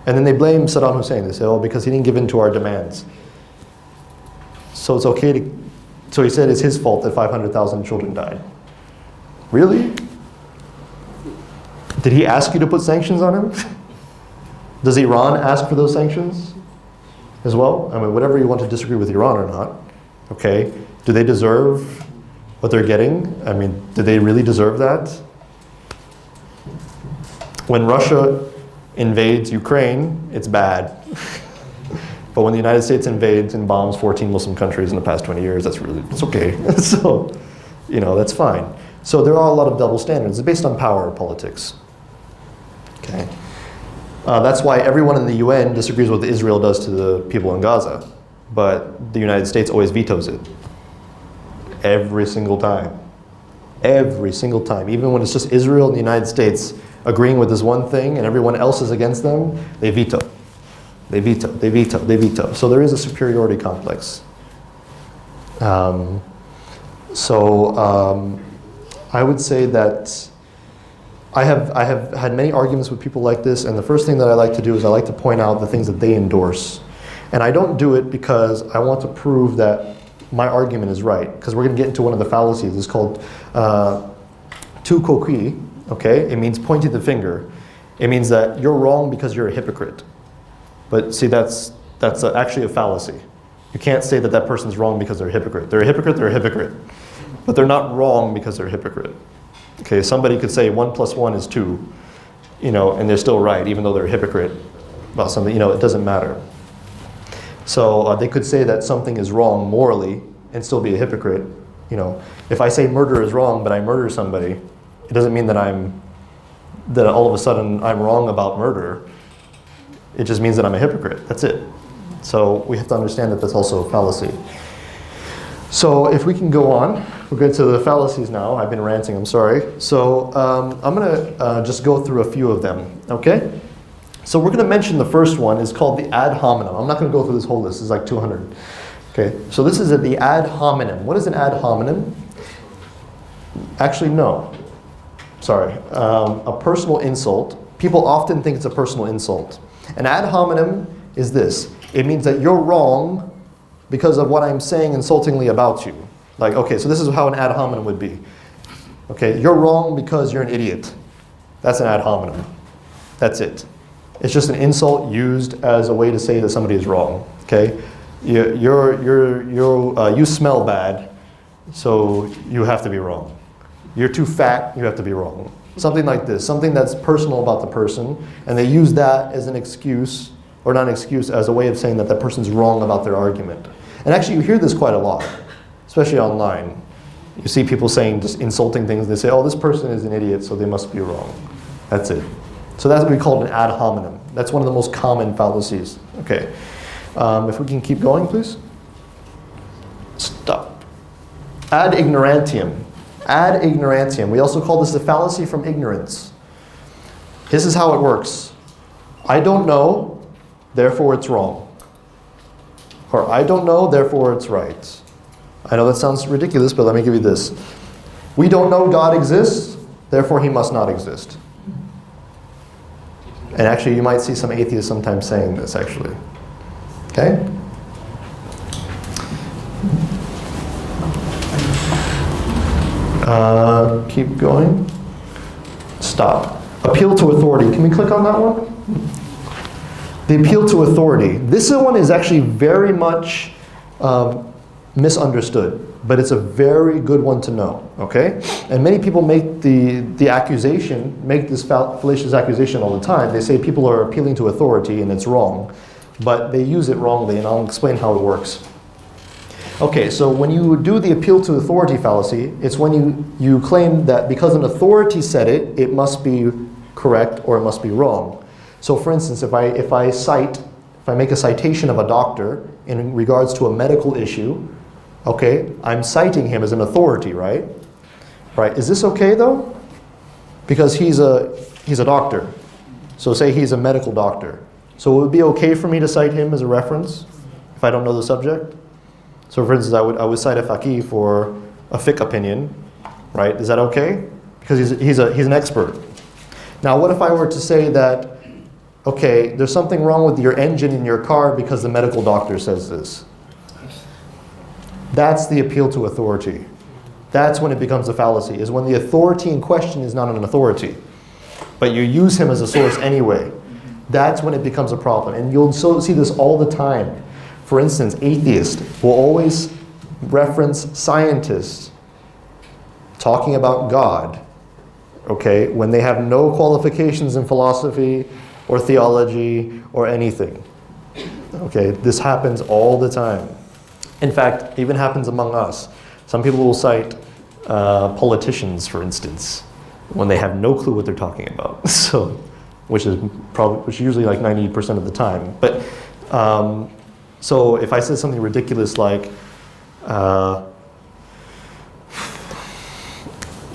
And then they blame Saddam Hussein. They say, oh, because he didn't give in to our demands. So it's okay to, so he said it's his fault that 500,000 children died. Really? Did he ask you to put sanctions on him? Does Iran ask for those sanctions as well? I mean, whatever you want to disagree with Iran or not, okay? Do they deserve what they're getting? I mean, do they really deserve that? When Russia invades Ukraine, it's bad. But when the United States invades and bombs 14 Muslim countries in the past 20 years, it's okay. So, that's fine. So there are a lot of double standards. It's based on power politics. Okay. That's why everyone in the UN disagrees with what Israel does to the people in Gaza. But the United States always vetoes it. Every single time. Every single time. Even when it's just Israel and the United States agreeing with this one thing and everyone else is against them, they veto. They veto, they veto, they veto. So there is a superiority complex. I would say that I have had many arguments with people like this, and the first thing that I like to do is I like to point out the things that they endorse. And I don't do it because I want to prove that my argument is right, because we're going to get into one of the fallacies. It's called tu kokui, okay? It means pointing the finger. It means that you're wrong because you're a hypocrite. But see, that's actually a fallacy. You can't say that that person's wrong because they're a hypocrite. They're a hypocrite, they're a hypocrite. But they're not wrong because they're a hypocrite. Okay, somebody could say 1 + 1 is 2, and they're still right, even though they're a hypocrite about something, it doesn't matter. So they could say that something is wrong morally and still be a hypocrite. If I say murder is wrong, but I murder somebody, it doesn't mean that all of a sudden I'm wrong about murder. It just means that I'm a hypocrite. That's it. So we have to understand that that's also a fallacy. So if we can go on, we're going to the fallacies now. I've been ranting, I'm sorry. So I'm going to just go through a few of them, okay? So we're going to mention the first one is called the ad hominem. I'm not going to go through this whole list. It's like 200. Okay, so this is the ad hominem. What is an ad hominem? Actually, no. Sorry. A personal insult. People often think it's a personal insult. An ad hominem is this. It means that you're wrong because of what I'm saying insultingly about you. Like, okay, so this is how an ad hominem would be. Okay, you're wrong because you're an idiot. That's an ad hominem. That's it. It's just an insult used as a way to say that somebody is wrong. Okay, you smell bad, so you have to be wrong. You're too fat, you have to be wrong. Something like this, something that's personal about the person, and they use that as an excuse, or not an excuse, as a way of saying that that person's wrong about their argument. And actually you hear this quite a lot, especially online. You see people saying just insulting things. They say, oh, this person is an idiot, so they must be wrong. That's it. So that's what we call an ad hominem. That's one of the most common fallacies. Okay. If we can keep going, please. Stop. Ad ignorantium. Ad ignorantium. We also call this the fallacy from ignorance. This is how it works. I don't know, therefore it's wrong. Or I don't know, therefore it's right. I know that sounds ridiculous, but let me give you this. We don't know God exists, therefore he must not exist. And actually, you might see some atheists sometimes saying this, actually. Okay? Keep going. Stop. Appeal to authority. Can we click on that one? The appeal to authority. This one is actually very much misunderstood, but it's a very good one to know, okay? And many people make the accusation, make this fallacious accusation all the time. They say people are appealing to authority and it's wrong, but they use it wrongly, and I'll explain how it works. Okay, so when you do the appeal to authority fallacy, it's when you claim that because an authority said it, it must be correct or it must be wrong. So for instance, if I make a citation of a doctor in regards to a medical issue, okay, I'm citing him as an authority, right? Right, is this okay though? Because he's a doctor. So say he's a medical doctor. So it would be okay for me to cite him as a reference if I don't know the subject? So for instance, I would cite a faqih for a fiqh opinion, right? Is that okay? Because he's an expert. Now what if I were to say that, okay, there's something wrong with your engine in your car because the medical doctor says this. That's the appeal to authority. That's when it becomes a fallacy, is when the authority in question is not an authority, but you use him as a source anyway. That's when it becomes a problem. And you'll see this all the time. For instance, atheists will always reference scientists talking about God, okay, when they have no qualifications in philosophy or theology or anything. Okay, this happens all the time. In fact, even happens among us. Some people will cite politicians, for instance, when they have no clue what they're talking about. So, which is usually like 90% of the time. But so if I said something ridiculous like,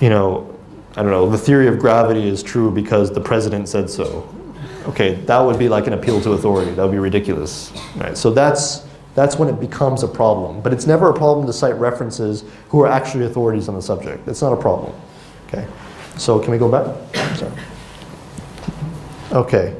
you know, I don't know, the theory of gravity is true because the president said so. Okay, that would be like an appeal to authority. That would be ridiculous, right? So that's when it becomes a problem. But it's never a problem to cite references who are actually authorities on the subject. It's not a problem. Okay, so can we go back? Sorry. Okay,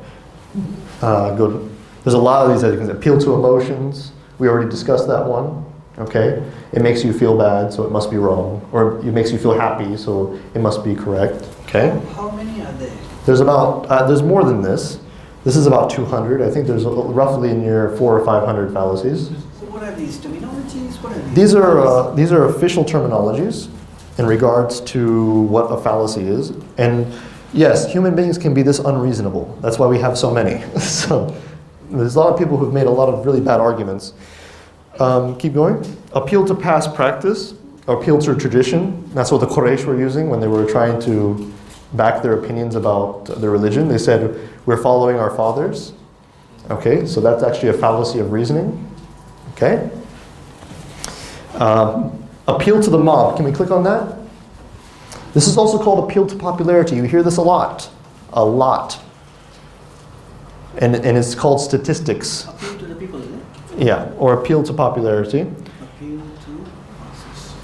there's a lot of these things. Appeal to emotions. We already discussed that one. Okay, it makes you feel bad, so it must be wrong, or it makes you feel happy, so it must be correct. Okay. How many are there? There's about there's more than this. This is about 200. I think there's roughly near 400 or 500 fallacies. So what are these terminologies? What are these? These are official terminologies in regards to what a fallacy is. And yes, human beings can be this unreasonable. That's why we have so many. So there's a lot of people who've made a lot of really bad arguments. Keep going. Appeal to past practice, appeal to tradition. That's what the Quraysh were using when they were trying to back their opinions about their religion. They said, we're following our fathers. Okay, so that's actually a fallacy of reasoning. Okay. Appeal to the mob. Can we click on that? This is also called appeal to popularity. You hear this a lot. A lot. And it's called statistics. Appeal to the people, is it? Yeah, or appeal to popularity. Appeal to masses.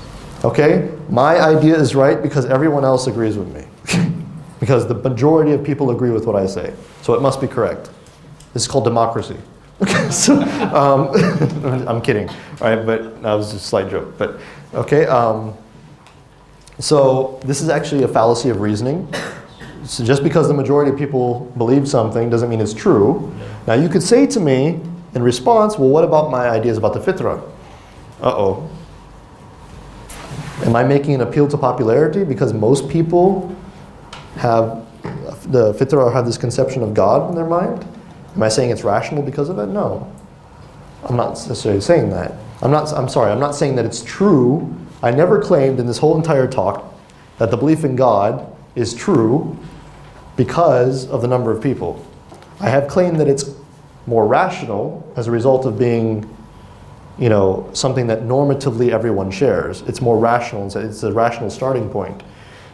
Okay, my idea is right because everyone else agrees with me. Because the majority of people agree with what I say. So it must be correct. This is called democracy. Okay, so, I'm kidding, all right, but that was just a slight joke. But, okay, so this is actually a fallacy of reasoning. So just because the majority of people believe something doesn't mean it's true. Now you could say to me in response, well, what about my ideas about the fitrah? Uh-oh. Am I making an appeal to popularity because most people have the fitrah, have this conception of God in their mind? Am I saying it's rational because of it? No. I'm not necessarily saying that. I'm not saying that it's true. I never claimed in this whole entire talk that the belief in God is true because of the number of people. I have claimed that it's more rational as a result of being, you know, something that normatively everyone shares. It's more rational. It's a rational starting point.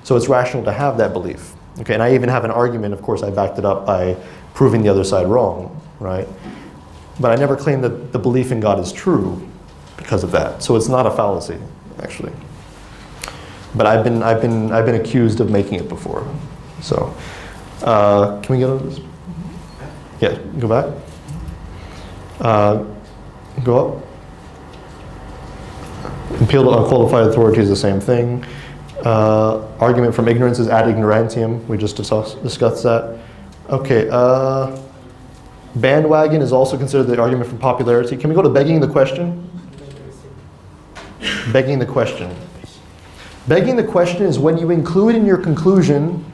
So it's rational to have that belief. Okay, and I even have an argument. Of course, I backed it up by proving the other side wrong, right? But I never claimed that the belief in God is true because of that. So it's not a fallacy, actually. But I've been accused of making it before. So can we get on this? Yeah, go back. Go up. Appeal to unqualified authority is the same thing. Argument from ignorance is ad ignorantium. We just discussed that. Okay. Bandwagon is also considered the argument from popularity. Can we go to begging the question? Begging the question. Begging the question is when you include in your conclusion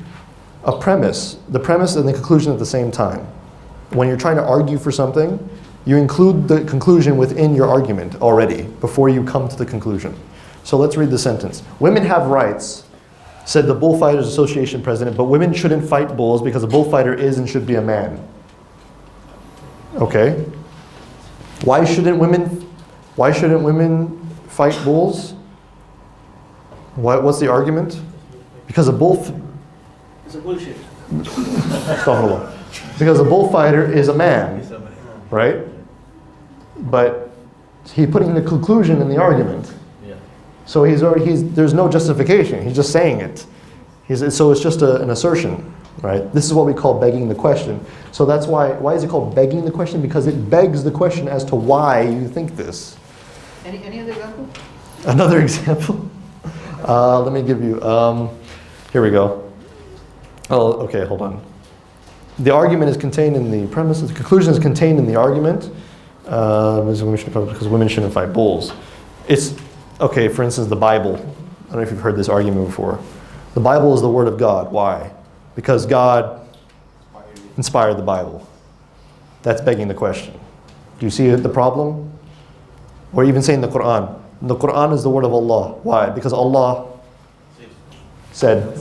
a premise, the premise and the conclusion at the same time. When you're trying to argue for something, you include the conclusion within your argument already before you come to the conclusion. So let's read the sentence. Women have rights, said the Bullfighters Association president, but women shouldn't fight bulls because a bullfighter is and should be a man. Okay. Why shouldn't women fight bulls? What's the argument? Because a bull... It's a bullshit. Because a bullfighter is a man, right? But he's putting the conclusion in the argument. So there's no justification. He's just saying it. So it's just an assertion, right? This is what we call begging the question. So that's why is it called begging the question? Because it begs the question as to why you think this. Any other example? Another example? Let me give you, here we go. Oh, okay, hold on. The argument is contained in the premise, the conclusion is contained in the argument, because women shouldn't fight bulls. It's, okay, for instance, the Bible. don't know if you've heard this argument before. The Bible is the Word of God. Why? Because God inspired the Bible. That's begging the question. Do you see the problem? Or even saying the Quran. The Quran is the Word of Allah. Why? Because Allah said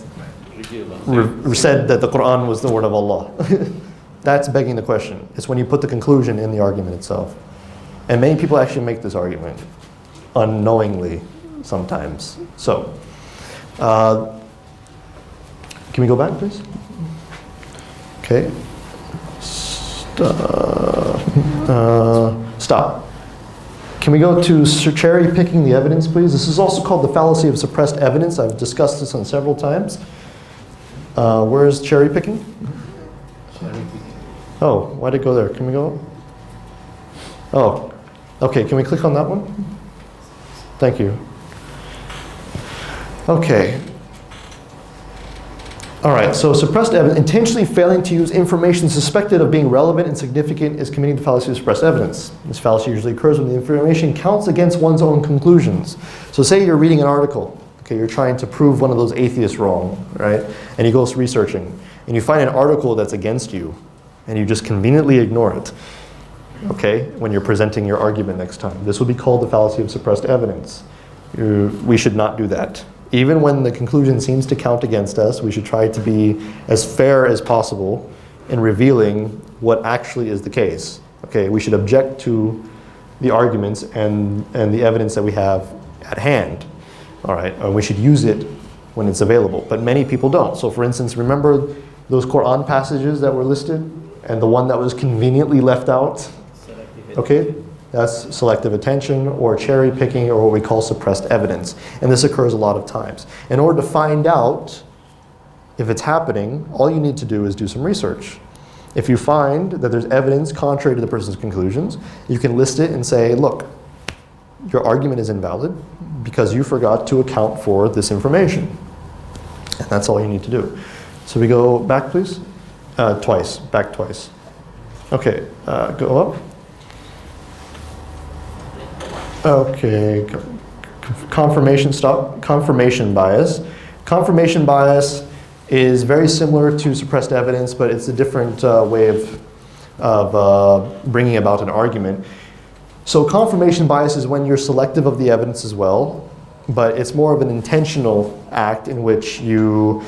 that the Quran was the Word of Allah. That's begging the question. It's when you put the conclusion in the argument itself. And many people actually make this argument unknowingly sometimes. So, can we go back, please? Okay. Stop. Can we go to cherry picking the evidence, please? This is also called the fallacy of suppressed evidence. I've discussed this on several times. Where is cherry picking? Oh, why did it go there? Can we go? Oh, okay. Can we click on that one? Thank you. Okay. All right, so suppressed evidence, intentionally failing to use information suspected of being relevant and significant is committing the fallacy of suppressed evidence. This fallacy usually occurs when the information counts against one's own conclusions. So say you're reading an article, okay, you're trying to prove one of those atheists wrong, right? And you go researching, and you find an article that's against you, and you just conveniently ignore it, okay, when you're presenting your argument next time. This will be called the fallacy of suppressed evidence. We should not do that. Even when the conclusion seems to count against us, we should try to be as fair as possible in revealing what actually is the case. Okay, we should object to the arguments and the evidence that we have at hand. All right, and we should use it when it's available. But many people don't. So for instance, remember those Quran passages that were listed and the one that was conveniently left out? Okay, that's selective attention or cherry picking or what we call suppressed evidence. And this occurs a lot of times. In order to find out if it's happening, all you need to do is do some research. If you find that there's evidence contrary to the person's conclusions, you can list it and say, look, your argument is invalid because you forgot to account for this information. And that's all you need to do. So we go back, please. Twice, back twice. Okay, go up. Okay, confirmation, stop. Confirmation bias. Confirmation bias is very similar to suppressed evidence, but it's a different way of bringing about an argument. So confirmation bias is when you're selective of the evidence as well, but it's more of an intentional act in which you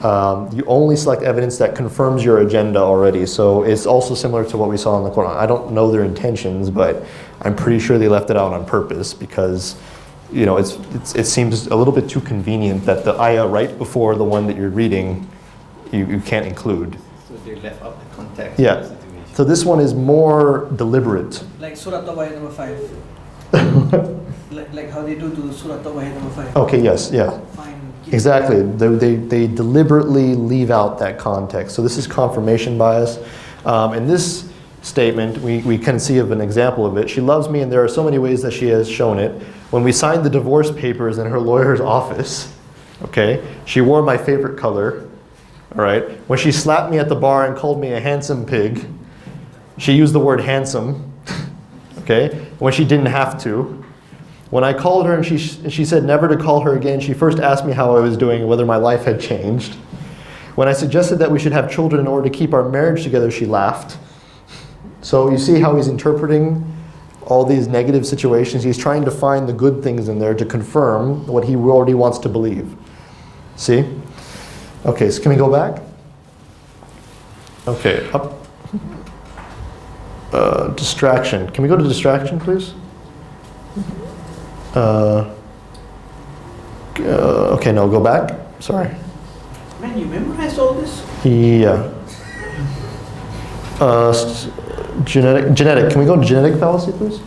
only select evidence that confirms your agenda already. So it's also similar to what we saw in the Quran. I don't know their intentions, but I'm pretty sure they left it out on purpose because, you know, it seems a little bit too convenient that the ayah right before the one that you're reading, you can't include. So they left out the context Yeah. of the situation. So this one is more deliberate. Like Surah Tawbah number 5. like how they do to Surah Tawbah number 5. Okay, yes, yeah. Fine. Exactly. They deliberately leave out that context. So this is confirmation bias. In this statement, we can see of an example of it. She loves me, and there are so many ways that she has shown it. When we signed the divorce papers in her lawyer's office, okay, she wore my favorite color, all right? When she slapped me at the bar and called me a handsome pig, she used the word handsome, okay, when she didn't have to. When I called her and she said never to call her again, she first asked me how I was doing and whether my life had changed. When I suggested that we should have children in order to keep our marriage together, she laughed. So you see how he's interpreting all these negative situations. He's trying to find the good things in there to confirm what he already wants to believe. See? Okay, so can we go back? Okay, up. Distraction. Can we go to distraction, please? Okay, no, go back. Sorry. Man, you memorized all this? Yeah. Genetic. Can we go to genetic fallacy, please?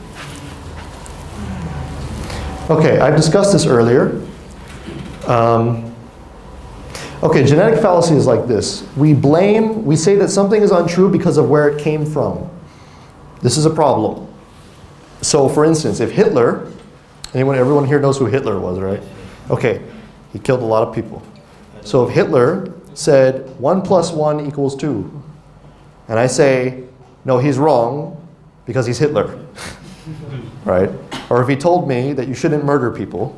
Okay, I've discussed this earlier. Okay, genetic fallacy is like this. We say that something is untrue because of where it came from. This is a problem. So, for instance, if Hitler, everyone here knows who Hitler was, right? Okay, he killed a lot of people. So if Hitler said 1 + 1 = 2, and I say, no, he's wrong because he's Hitler, right? Or if he told me that you shouldn't murder people,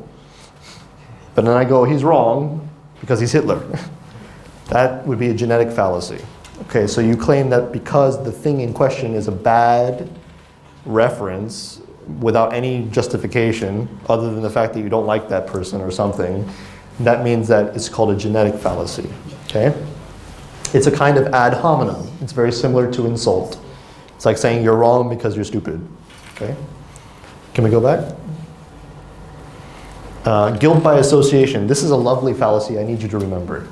but then I go, he's wrong because he's Hitler. That would be a genetic fallacy. Okay, so you claim that because the thing in question is a bad reference without any justification other than the fact that you don't like that person or something, that means that it's called a genetic fallacy. Okay? It's a kind of ad hominem. It's very similar to insult. It's like saying you're wrong because you're stupid. Okay? Can we go back? Guilt by association. This is a lovely fallacy I need you to remember.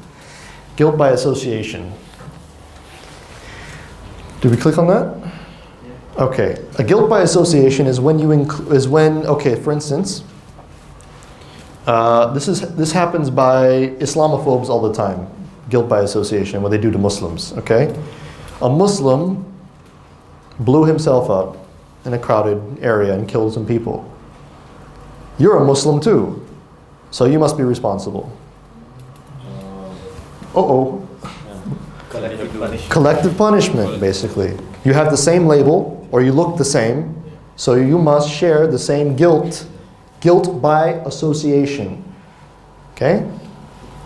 Guilt by association. Did we click on that? Okay. A guilt by association is when okay, for instance, this happens by Islamophobes all the time. Guilt by association, what they do to Muslims. Okay? A Muslim blew himself up in a crowded area and killed some people. You're a Muslim too, so you must be responsible. Collective punishment, basically. You have the same label, or you look the same, so you must share the same guilt. Guilt by association. Okay?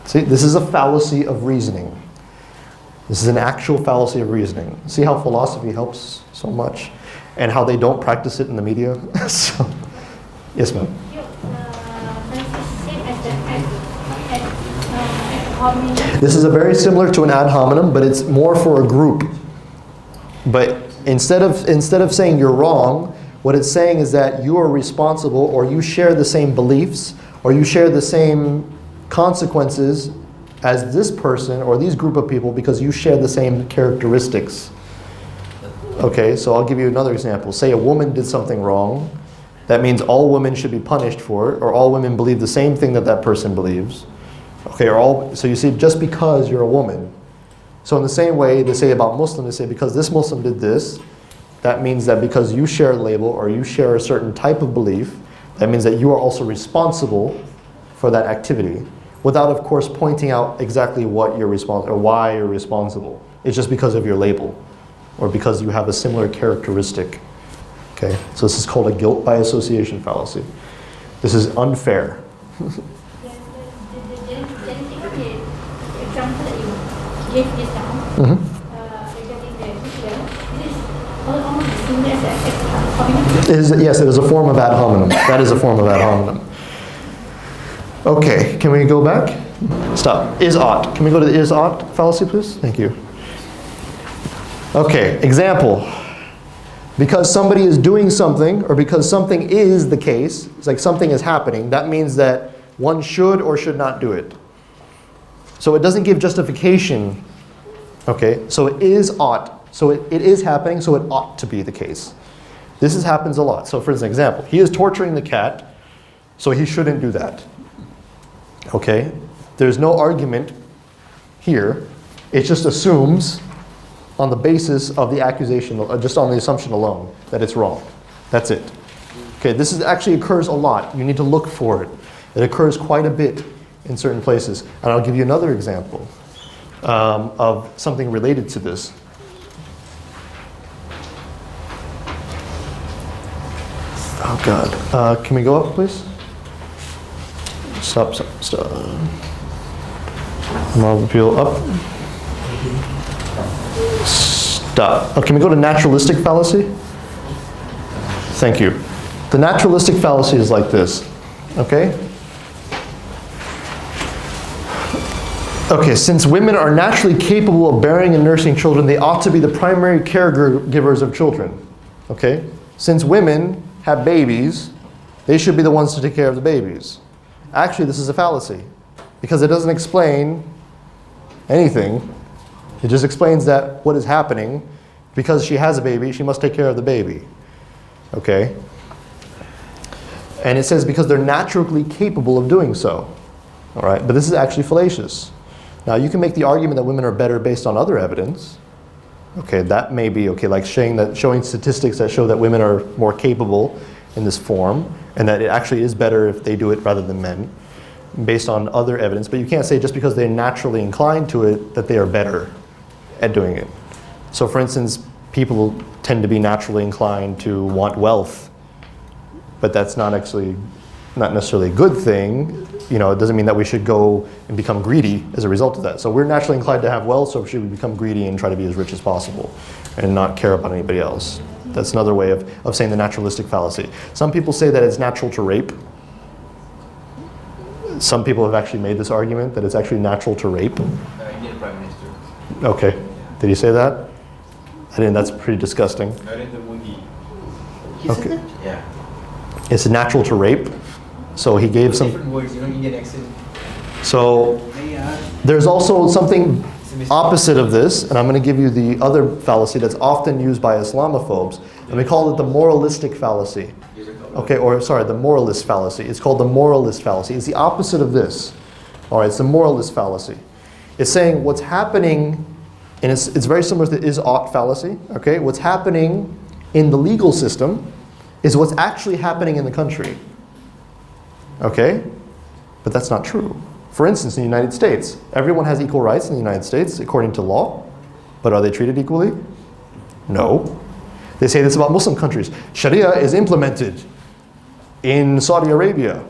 See, this is a fallacy of reasoning. This is an actual fallacy of reasoning. See how philosophy helps so much? And how they don't practice it in the media? So, yes, ma'am. This is very similar to an ad hominem, but it's more for a group. But instead of saying you're wrong, what it's saying is that you are responsible, or you share the same beliefs, or you share the same consequences as this person or these group of people because you share the same characteristics. Okay, so I'll give you another example. Say a woman did something wrong. That means all women should be punished for it, or all women believe the same thing that that person believes. Okay, so you see, just because you're a woman. So in the same way they say about Muslims, they say because this Muslim did this, that means that because you share a label or you share a certain type of belief, that means that you are also responsible for that activity, without of course pointing out exactly what you're responsible or why you're responsible. It's just because of your label or because you have a similar characteristic. Okay, so this is called a guilt by association fallacy. This is unfair. Example that you gave just now, regarding the Hitler, this is almost similar as a Yes, it is a form of ad hominem. That is a form of ad hominem. Okay, can we go back? Stop. Is ought. Can we go to the is ought fallacy, please? Thank you. Okay, example. Because somebody is doing something, or because something is the case, it's like something is happening, that means that one should or should not do it. So it doesn't give justification. Okay, so it is ought. So it is happening, so it ought to be the case. This happens a lot. So for example, he is torturing the cat, so he shouldn't do that. Okay, there's no argument here. It just assumes on the basis of the accusation, just on the assumption alone, that it's wrong. That's it. Okay, this actually occurs a lot. You need to look for it. It occurs quite a bit in certain places. And I'll give you another example of something related to this. Oh God. Can we go up, please? Stop. Mobile up. Stop. Oh, can we go to naturalistic fallacy? Thank you. The naturalistic fallacy is like this. Okay? Okay, since women are naturally capable of bearing and nursing children, they ought to be the primary caregivers of children. Okay? Since women have babies, they should be the ones to take care of the babies. Actually, this is a fallacy because it doesn't explain anything. It just explains that what is happening, because she has a baby, she must take care of the baby. Okay? And it says because they're naturally capable of doing so. All right? But this is actually fallacious. Now, you can make the argument that women are better based on other evidence. Okay, that may be okay, like showing statistics that show that women are more capable in this form, and that it actually is better if they do it rather than men, based on other evidence. But you can't say just because they're naturally inclined to it that they are better at doing it. So for instance, people tend to be naturally inclined to want wealth, but that's not necessarily a good thing. you know, it doesn't mean that we should go and become greedy as a result of that. So we're naturally inclined to have wealth, so should we become greedy and try to be as rich as possible and not care about anybody else? That's another way of saying the naturalistic fallacy. Some people say that it's natural to rape. Some people have actually made this argument that it's actually natural to rape. Indian Prime Minister. Okay. Did he say that? I didn't. That's pretty disgusting. Narendra Modi. He said Okay. that? Yeah. It's natural to rape. So he gave some. Different words, you know, Indian accent. So Yeah. there's also something opposite of this, and I'm going to give you the other fallacy that's often used by Islamophobes, and we call it the moralistic fallacy. Okay, or sorry, the moralist fallacy. It's called the moralist fallacy. It's the opposite of this. All right, it's the moralist fallacy. It's saying what's happening, and it's very similar to the is-ought fallacy. Okay, what's happening in the legal system is what's actually happening in the country. Okay, but that's not true. For instance, in the United States, everyone has equal rights in the United States according to law, but are they treated equally? No. They say this about Muslim countries. Sharia is implemented in Saudi Arabia,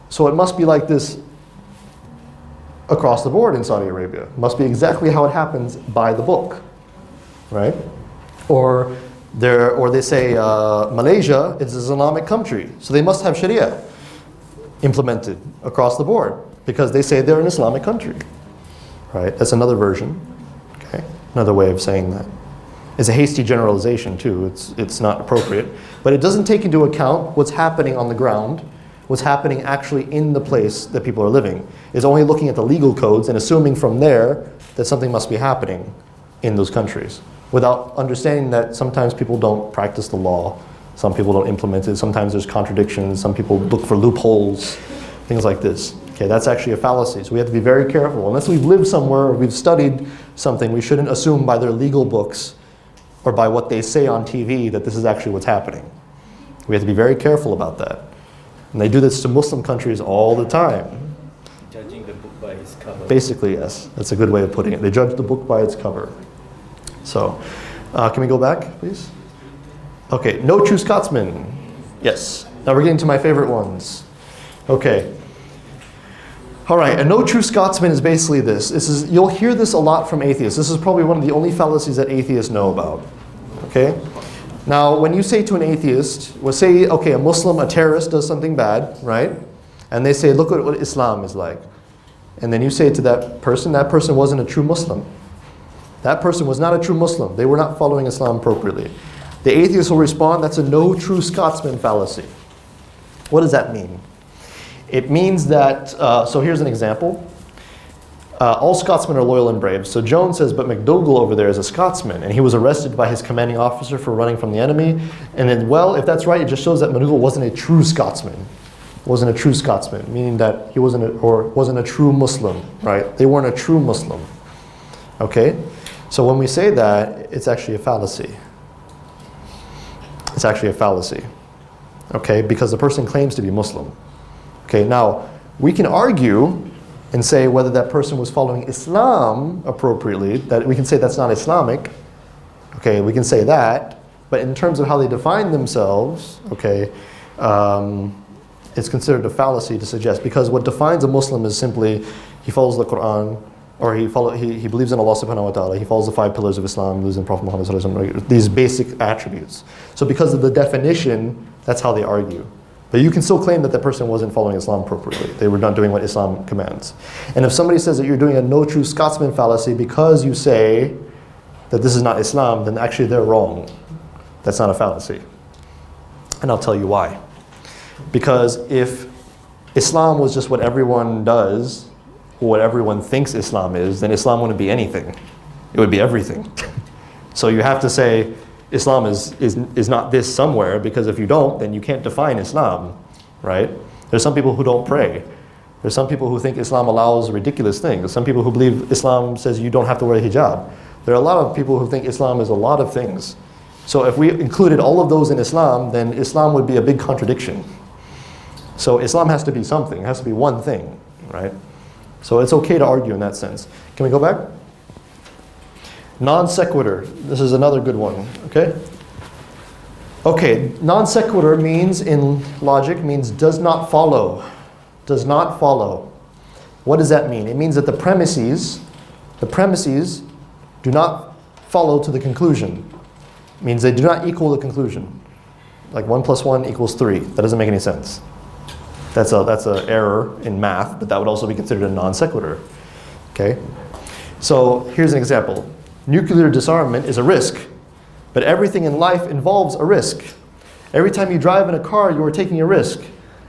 so it must be like this across the board in Saudi Arabia. It must be exactly how it happens by the book, right? Or they say Malaysia is an Islamic country, so they must have Sharia implemented across the board because they say they're an Islamic country, right? That's another version, okay? Another way of saying that. It's a hasty generalization too. It's not appropriate, but it doesn't take into account what's happening on the ground, what's happening actually in the place that people are living. It's only looking at the legal codes and assuming from there that something must be happening in those countries, without understanding that sometimes people don't practice the law, some people don't implement it, sometimes there's contradictions, some people look for loopholes, things like this. Okay, that's actually a fallacy, so we have to be very careful. Unless we've lived somewhere or we've studied something, we shouldn't assume by their legal books or by what they say on TV that this is actually what's happening. We have to be very careful about that. And they do this to Muslim countries all the time. Judging the book by its cover. Basically, yes. That's a good way of putting it. They judge the book by its cover. So, can we go back, please? Okay, no true Scotsman. Yes. Now we're getting to my favorite ones. Okay. All right, a no true Scotsman is basically this. You'll hear this a lot from atheists. This is probably one of the only fallacies that atheists know about. Okay? Now, when you say to an atheist, well, say, okay, a Muslim, a terrorist does something bad, right? And they say, look at what Islam is like. And then you say to that person wasn't a true Muslim. That person was not a true Muslim. They were not following Islam appropriately. The atheist will respond, that's a no true Scotsman fallacy. What does that mean? It means that, so here's an example. All Scotsmen are loyal and brave. So Jones says, but MacDougall over there is a Scotsman, and he was arrested by his commanding officer for running from the enemy. And then, well, if that's right, it just shows that MacDougall wasn't a true Scotsman. Wasn't a true Scotsman, meaning that he wasn't a true Muslim, right? They weren't a true Muslim. Okay? So when we say that, it's actually a fallacy. It's actually a fallacy. Okay? Because the person claims to be Muslim. Okay, now, we can argue and say whether that person was following Islam appropriately, that we can say that's not Islamic. Okay, we can say that. But in terms of how they define themselves, okay, it's considered a fallacy to suggest, because what defines a Muslim is simply he follows the Quran, or he believes in Allah subhanahu wa ta'ala, he follows the 5 pillars of Islam, believes in Prophet Muhammad sallallahu alaihi wasallam, these basic attributes. So because of the definition, that's how they argue. But you can still claim that the person wasn't following Islam appropriately. They were not doing what Islam commands. And if somebody says that you're doing a no true Scotsman fallacy because you say that this is not Islam, then actually they're wrong. That's not a fallacy. And I'll tell you why. Because if Islam was just what everyone does, or what everyone thinks Islam is, then Islam wouldn't be anything. It would be everything. So you have to say, Islam is not this somewhere, because if you don't, then you can't define Islam, right? There's some people who don't pray. There's some people who think Islam allows ridiculous things. There's some people who believe Islam says you don't have to wear a hijab. There are a lot of people who think Islam is a lot of things. So if we included all of those in Islam, then Islam would be a big contradiction. So Islam has to be something. It has to be one thing, right? So it's okay to argue in that sense. Can we go back? Non sequitur. This is another good one, okay? Okay, non sequitur means, in logic, means does not follow. does not follow. What does that mean? It means that the premises do not follow to the conclusion. It means they do not equal the conclusion. Like 1 + 1 = 3. That doesn't make any sense. That's an error in math, but that would also be considered a non sequitur. Okay? So here's an example. Nuclear disarmament is a risk, but everything in life involves a risk. Every time you drive in a car, you are taking a risk.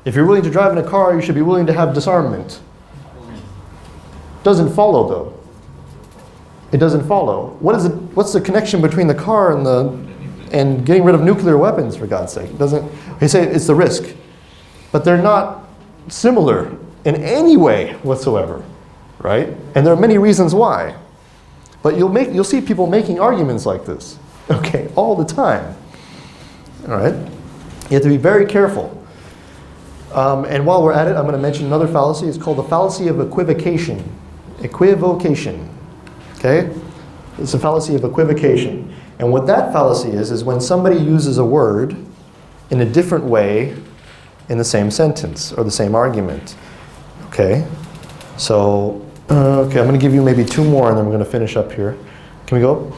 If you're willing to drive in a car, you should be willing to have disarmament. Doesn't follow though. It doesn't follow. What's the connection between the car and getting rid of nuclear weapons, for God's sake? He say it's the risk. But they're not similar in any way whatsoever, right? And there are many reasons why. But you'll see people making arguments like this, okay, all the time. All right? You have to be very careful. And while we're at it, I'm going to mention another fallacy. It's called the fallacy of equivocation. Equivocation. Okay? It's a fallacy of equivocation. And what that fallacy is when somebody uses a word in a different way in the same sentence or the same argument. Okay? So, okay, I'm going to give you maybe 2 more and then we're going to finish up here. Can we go?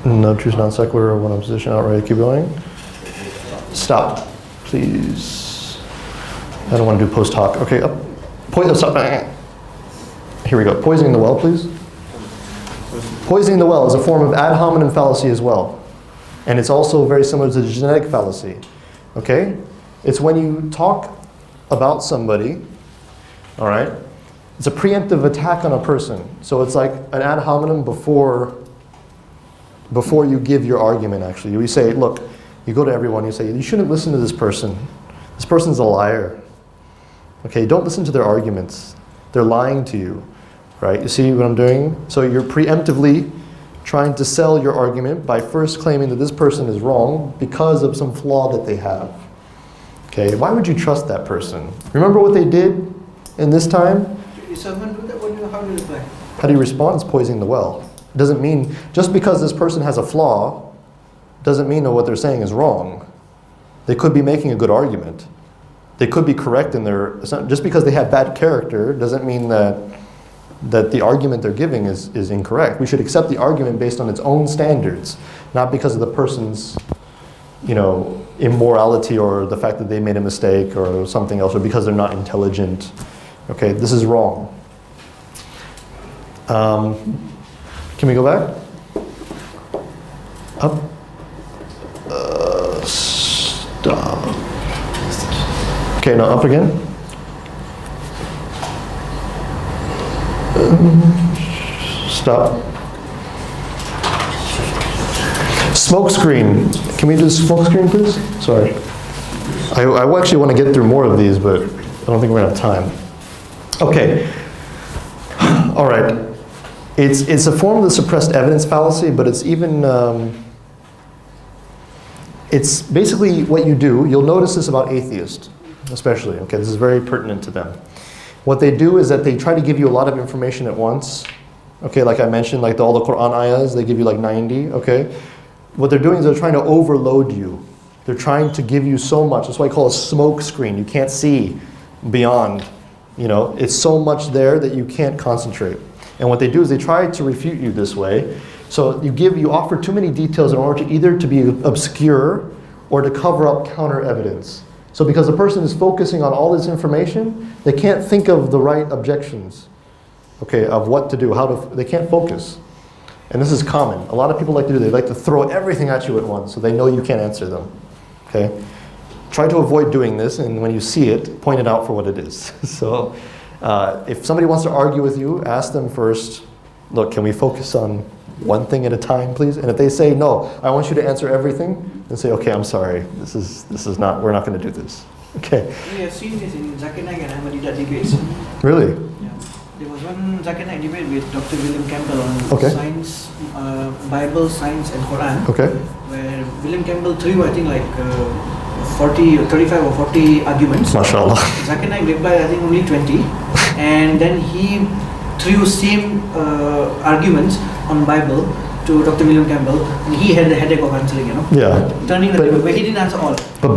No truth, non sequitur, one opposition, outright. Keep going. Stop, please. I don't want to do post hoc. Okay, up. Stop. Here we go. Poisoning the well, please. Poisoning the well is a form of ad hominem fallacy as well. And it's also very similar to the genetic fallacy. Okay? It's when you talk about somebody, all right? It's a preemptive attack on a person. So it's like an ad hominem before you give your argument, actually. You say, look, you go to everyone, you say, you shouldn't listen to this person. This person's a liar. Okay, don't listen to their arguments. They're lying to you, right? You see what I'm doing? So you're preemptively trying to sell your argument by first claiming that this person is wrong because of some flaw that they have. Okay, why would you trust that person? Remember what they did in this time? If someone do that, how do you reply? How do you respond? It's poisoning the well. It doesn't mean, just because this person has a flaw, doesn't mean that what they're saying is wrong. They could be making a good argument. They could be correct in their, just because they have bad character doesn't mean that the argument they're giving is incorrect. We should accept the argument based on its own standards, not because of the person's, immorality or the fact that they made a mistake or something else, or because they're not intelligent. Okay, this is wrong. Can we go back? Up. Stop. Okay, now up again. Stop. Smoke screen. Can we do smoke screen, please? Sorry. I actually want to get through more of these, but I don't think we're going to have time. Okay. All right. It's a form of the suppressed evidence fallacy, but it's even, it's basically what you do. You'll notice this about atheists, especially. Okay, this is very pertinent to them. What they do is that they try to give you a lot of information at once. Okay, like I mentioned, like all the Quran ayahs, they give you like 90, okay? What they're doing is they're trying to overload you. They're trying to give you so much. That's why I call it a smoke screen. You can't see beyond, it's so much there that you can't concentrate. And what they do is they try to refute you this way. So you offer too many details in order to either to be obscure or to cover up counter evidence. So because the person is focusing on all this information, they can't think of the right objections, okay, of what to do, they can't focus. And this is common. A lot of people they like to throw everything at you at once so they know you can't answer them, okay? Try to avoid doing this, and when you see it, point it out for what it is. So if somebody wants to argue with you, ask them first, look, can we focus on one thing at a time, please? And if they say, no, I want you to answer everything, then say, okay, I'm sorry, this is not, we're not going to do this. Okay. We have seen this in Zakir Naik and Ahmadiyya debates. Really? Yeah. There was one Zakir Naik debate with Dr. William Campbell on science, Bible, science and Quran. Okay. Where William Campbell threw, I think, 35 or 40 arguments. MashaAllah. Zakir Naik replied, I think, only 20. And then he threw same arguments on Bible to Dr. William Campbell, and he had the headache of answering, Yeah. turning the But- table, but he didn't answer all. But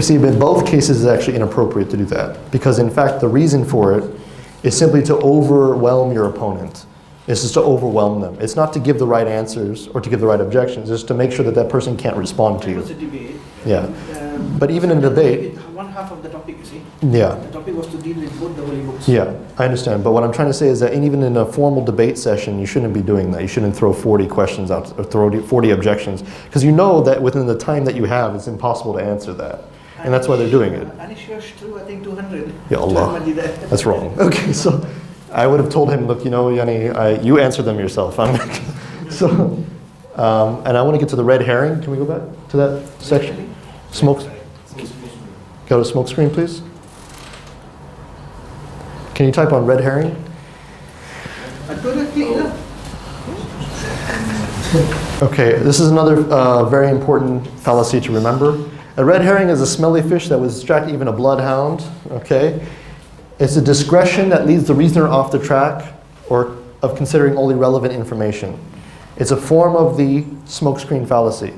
in both cases, it's actually inappropriate to do that. Because in fact, the reason for it is simply to overwhelm your opponent. It's just to overwhelm them. It's not to give the right answers or to give the right objections. It's to make sure that that person can't respond to It you. was a debate. Yeah. But even in debate, one half of the topic, you see, yeah. the topic was to deal with both the holy books. Yeah, I understand. But what I'm trying to say is that even in a formal debate session, you shouldn't be doing that. You shouldn't throw 40 questions out or throw 40 objections. Because you know that within the time that you have, it's impossible to answer that. And that's why they're doing it. Anishash through, I think, 200. Ya Allah. That's wrong. Okay, so I would have told him, look, Yani, you answer them yourself. So, and I want to get to the red herring. Can we go back to that section? Smoke. Go to smoke screen, please. Can you type on red herring? Okay, this is another very important fallacy to remember. A red herring is a smelly fish that would distract even a bloodhound. Okay, it's a discretion that leads the reasoner off the track or of considering only relevant information. It's a form of the smokescreen fallacy.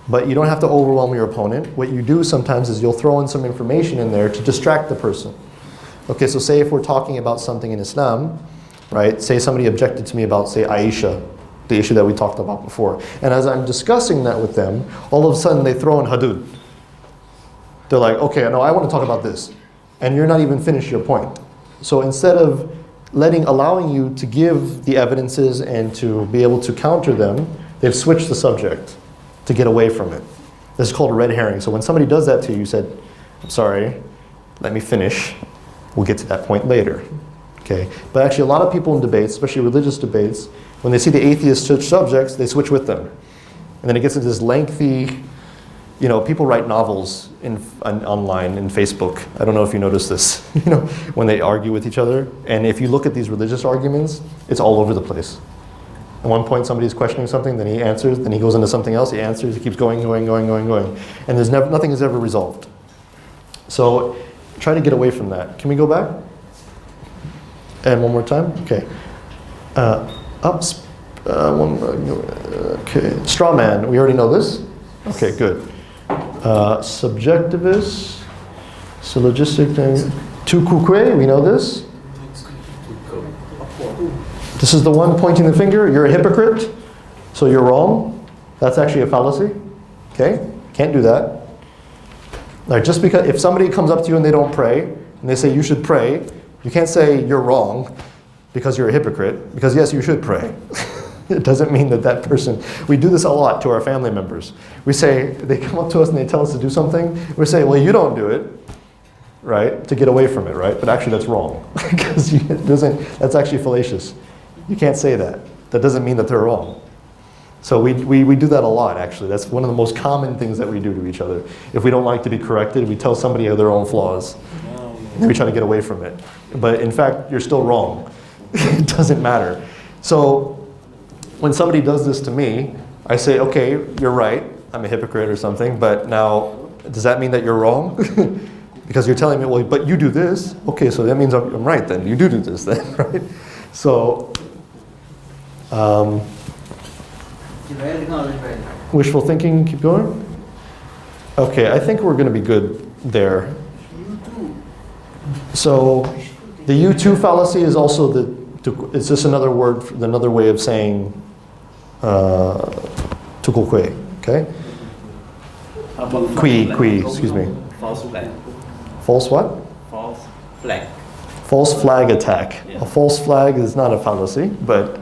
But you don't have to overwhelm your opponent. What you do sometimes is you'll throw in some information in there to distract the person. Okay, so say if we're talking about something in Islam, right? Say somebody objected to me about, say, Aisha, the issue that we talked about before. And as I'm discussing that with them, all of a sudden they throw in Hudud. They're like, okay, no, I want to talk about this. And you're not even finished your point. So instead of allowing you to give the evidences and to be able to counter them, they've switched the subject to get away from it. This is called a red herring. So when somebody does that to you, you said, I'm sorry, let me finish. We'll get to that point later. Okay? But actually a lot of people in debates, especially religious debates, when they see the atheist subjects, they switch with them. And then it gets into this lengthy, people write novels online in Facebook. I don't know if you notice this, when they argue with each other. And if you look at these religious arguments, it's all over the place. At one point, somebody's questioning something, then he answers, then he goes into something else, he answers, he keeps going. And nothing is ever resolved. So try to get away from that. Can we go back? And one more time? Okay. Okay. Straw man, we already know this? Okay, good. Subjectivist, syllogistic thing. Tukukwe, we know this? This is the one pointing the finger. You're a hypocrite, so you're wrong. That's actually a fallacy. Okay? Can't do that. Now, just because if somebody comes up to you and they don't pray, and they say you should pray, you can't say you're wrong because you're a hypocrite, because yes, you should pray. It doesn't mean that person, we do this a lot to our family members. We say, they come up to us and they tell us to do something, we say, well, you don't do it, right? To get away from it, right? But actually that's wrong, because that's actually fallacious. You can't say that. That doesn't mean that they're wrong. So we do that a lot, actually. That's one of the most common things that we do to each other. If we don't like to be corrected, we tell somebody of their own flaws. And then we try to get away from it. But in fact, you're still wrong. It doesn't matter. So when somebody does this to me, I say, okay, you're right. I'm a hypocrite or something. But now, does that mean that you're wrong? Because you're telling me, well, but you do this. Okay, so that means I'm right then. You do this then, right? So, wishful thinking, keep going? Okay, I think we're going to be good there. So, the you too fallacy is also it's just another word, another way of saying tukukwe, okay? Kui, excuse me. False flag. False what? False flag. False flag attack. Yeah. A false flag is not a fallacy, but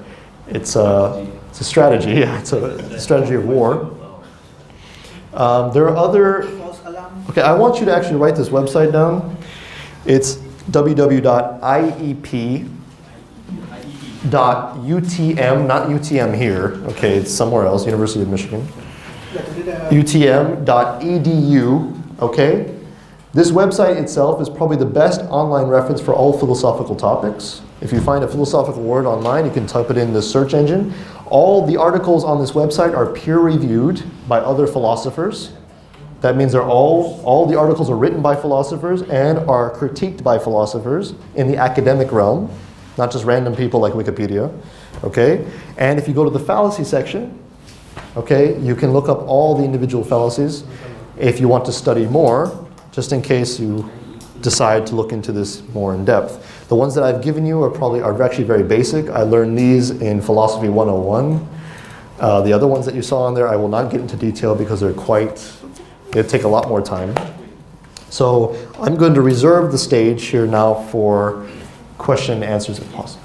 it's a strategy. Yeah, it's a strategy of war. There are other. False alarm. Okay, I want you to actually write this website down. It's www.iep.utm, not UTM here. Okay, it's somewhere else. University of Michigan. UTM.edu. Okay. This website itself is probably the best online reference for all philosophical topics. If you find a philosophical word online, you can type it in the search engine. All the articles on this website are peer-reviewed by other philosophers. That means all the articles are written by philosophers and are critiqued by philosophers in the academic realm, not just random people like Wikipedia. Okay? And if you go to the fallacy section, Okay, you can look up all the individual fallacies if you want to study more, just in case you decide to look into this more in depth. The ones that I've given you are actually very basic. I learned these in Philosophy 101. The other ones that you saw on there, I will not get into detail because they take a lot more time. So I'm going to reserve the stage here now for question and answers if possible.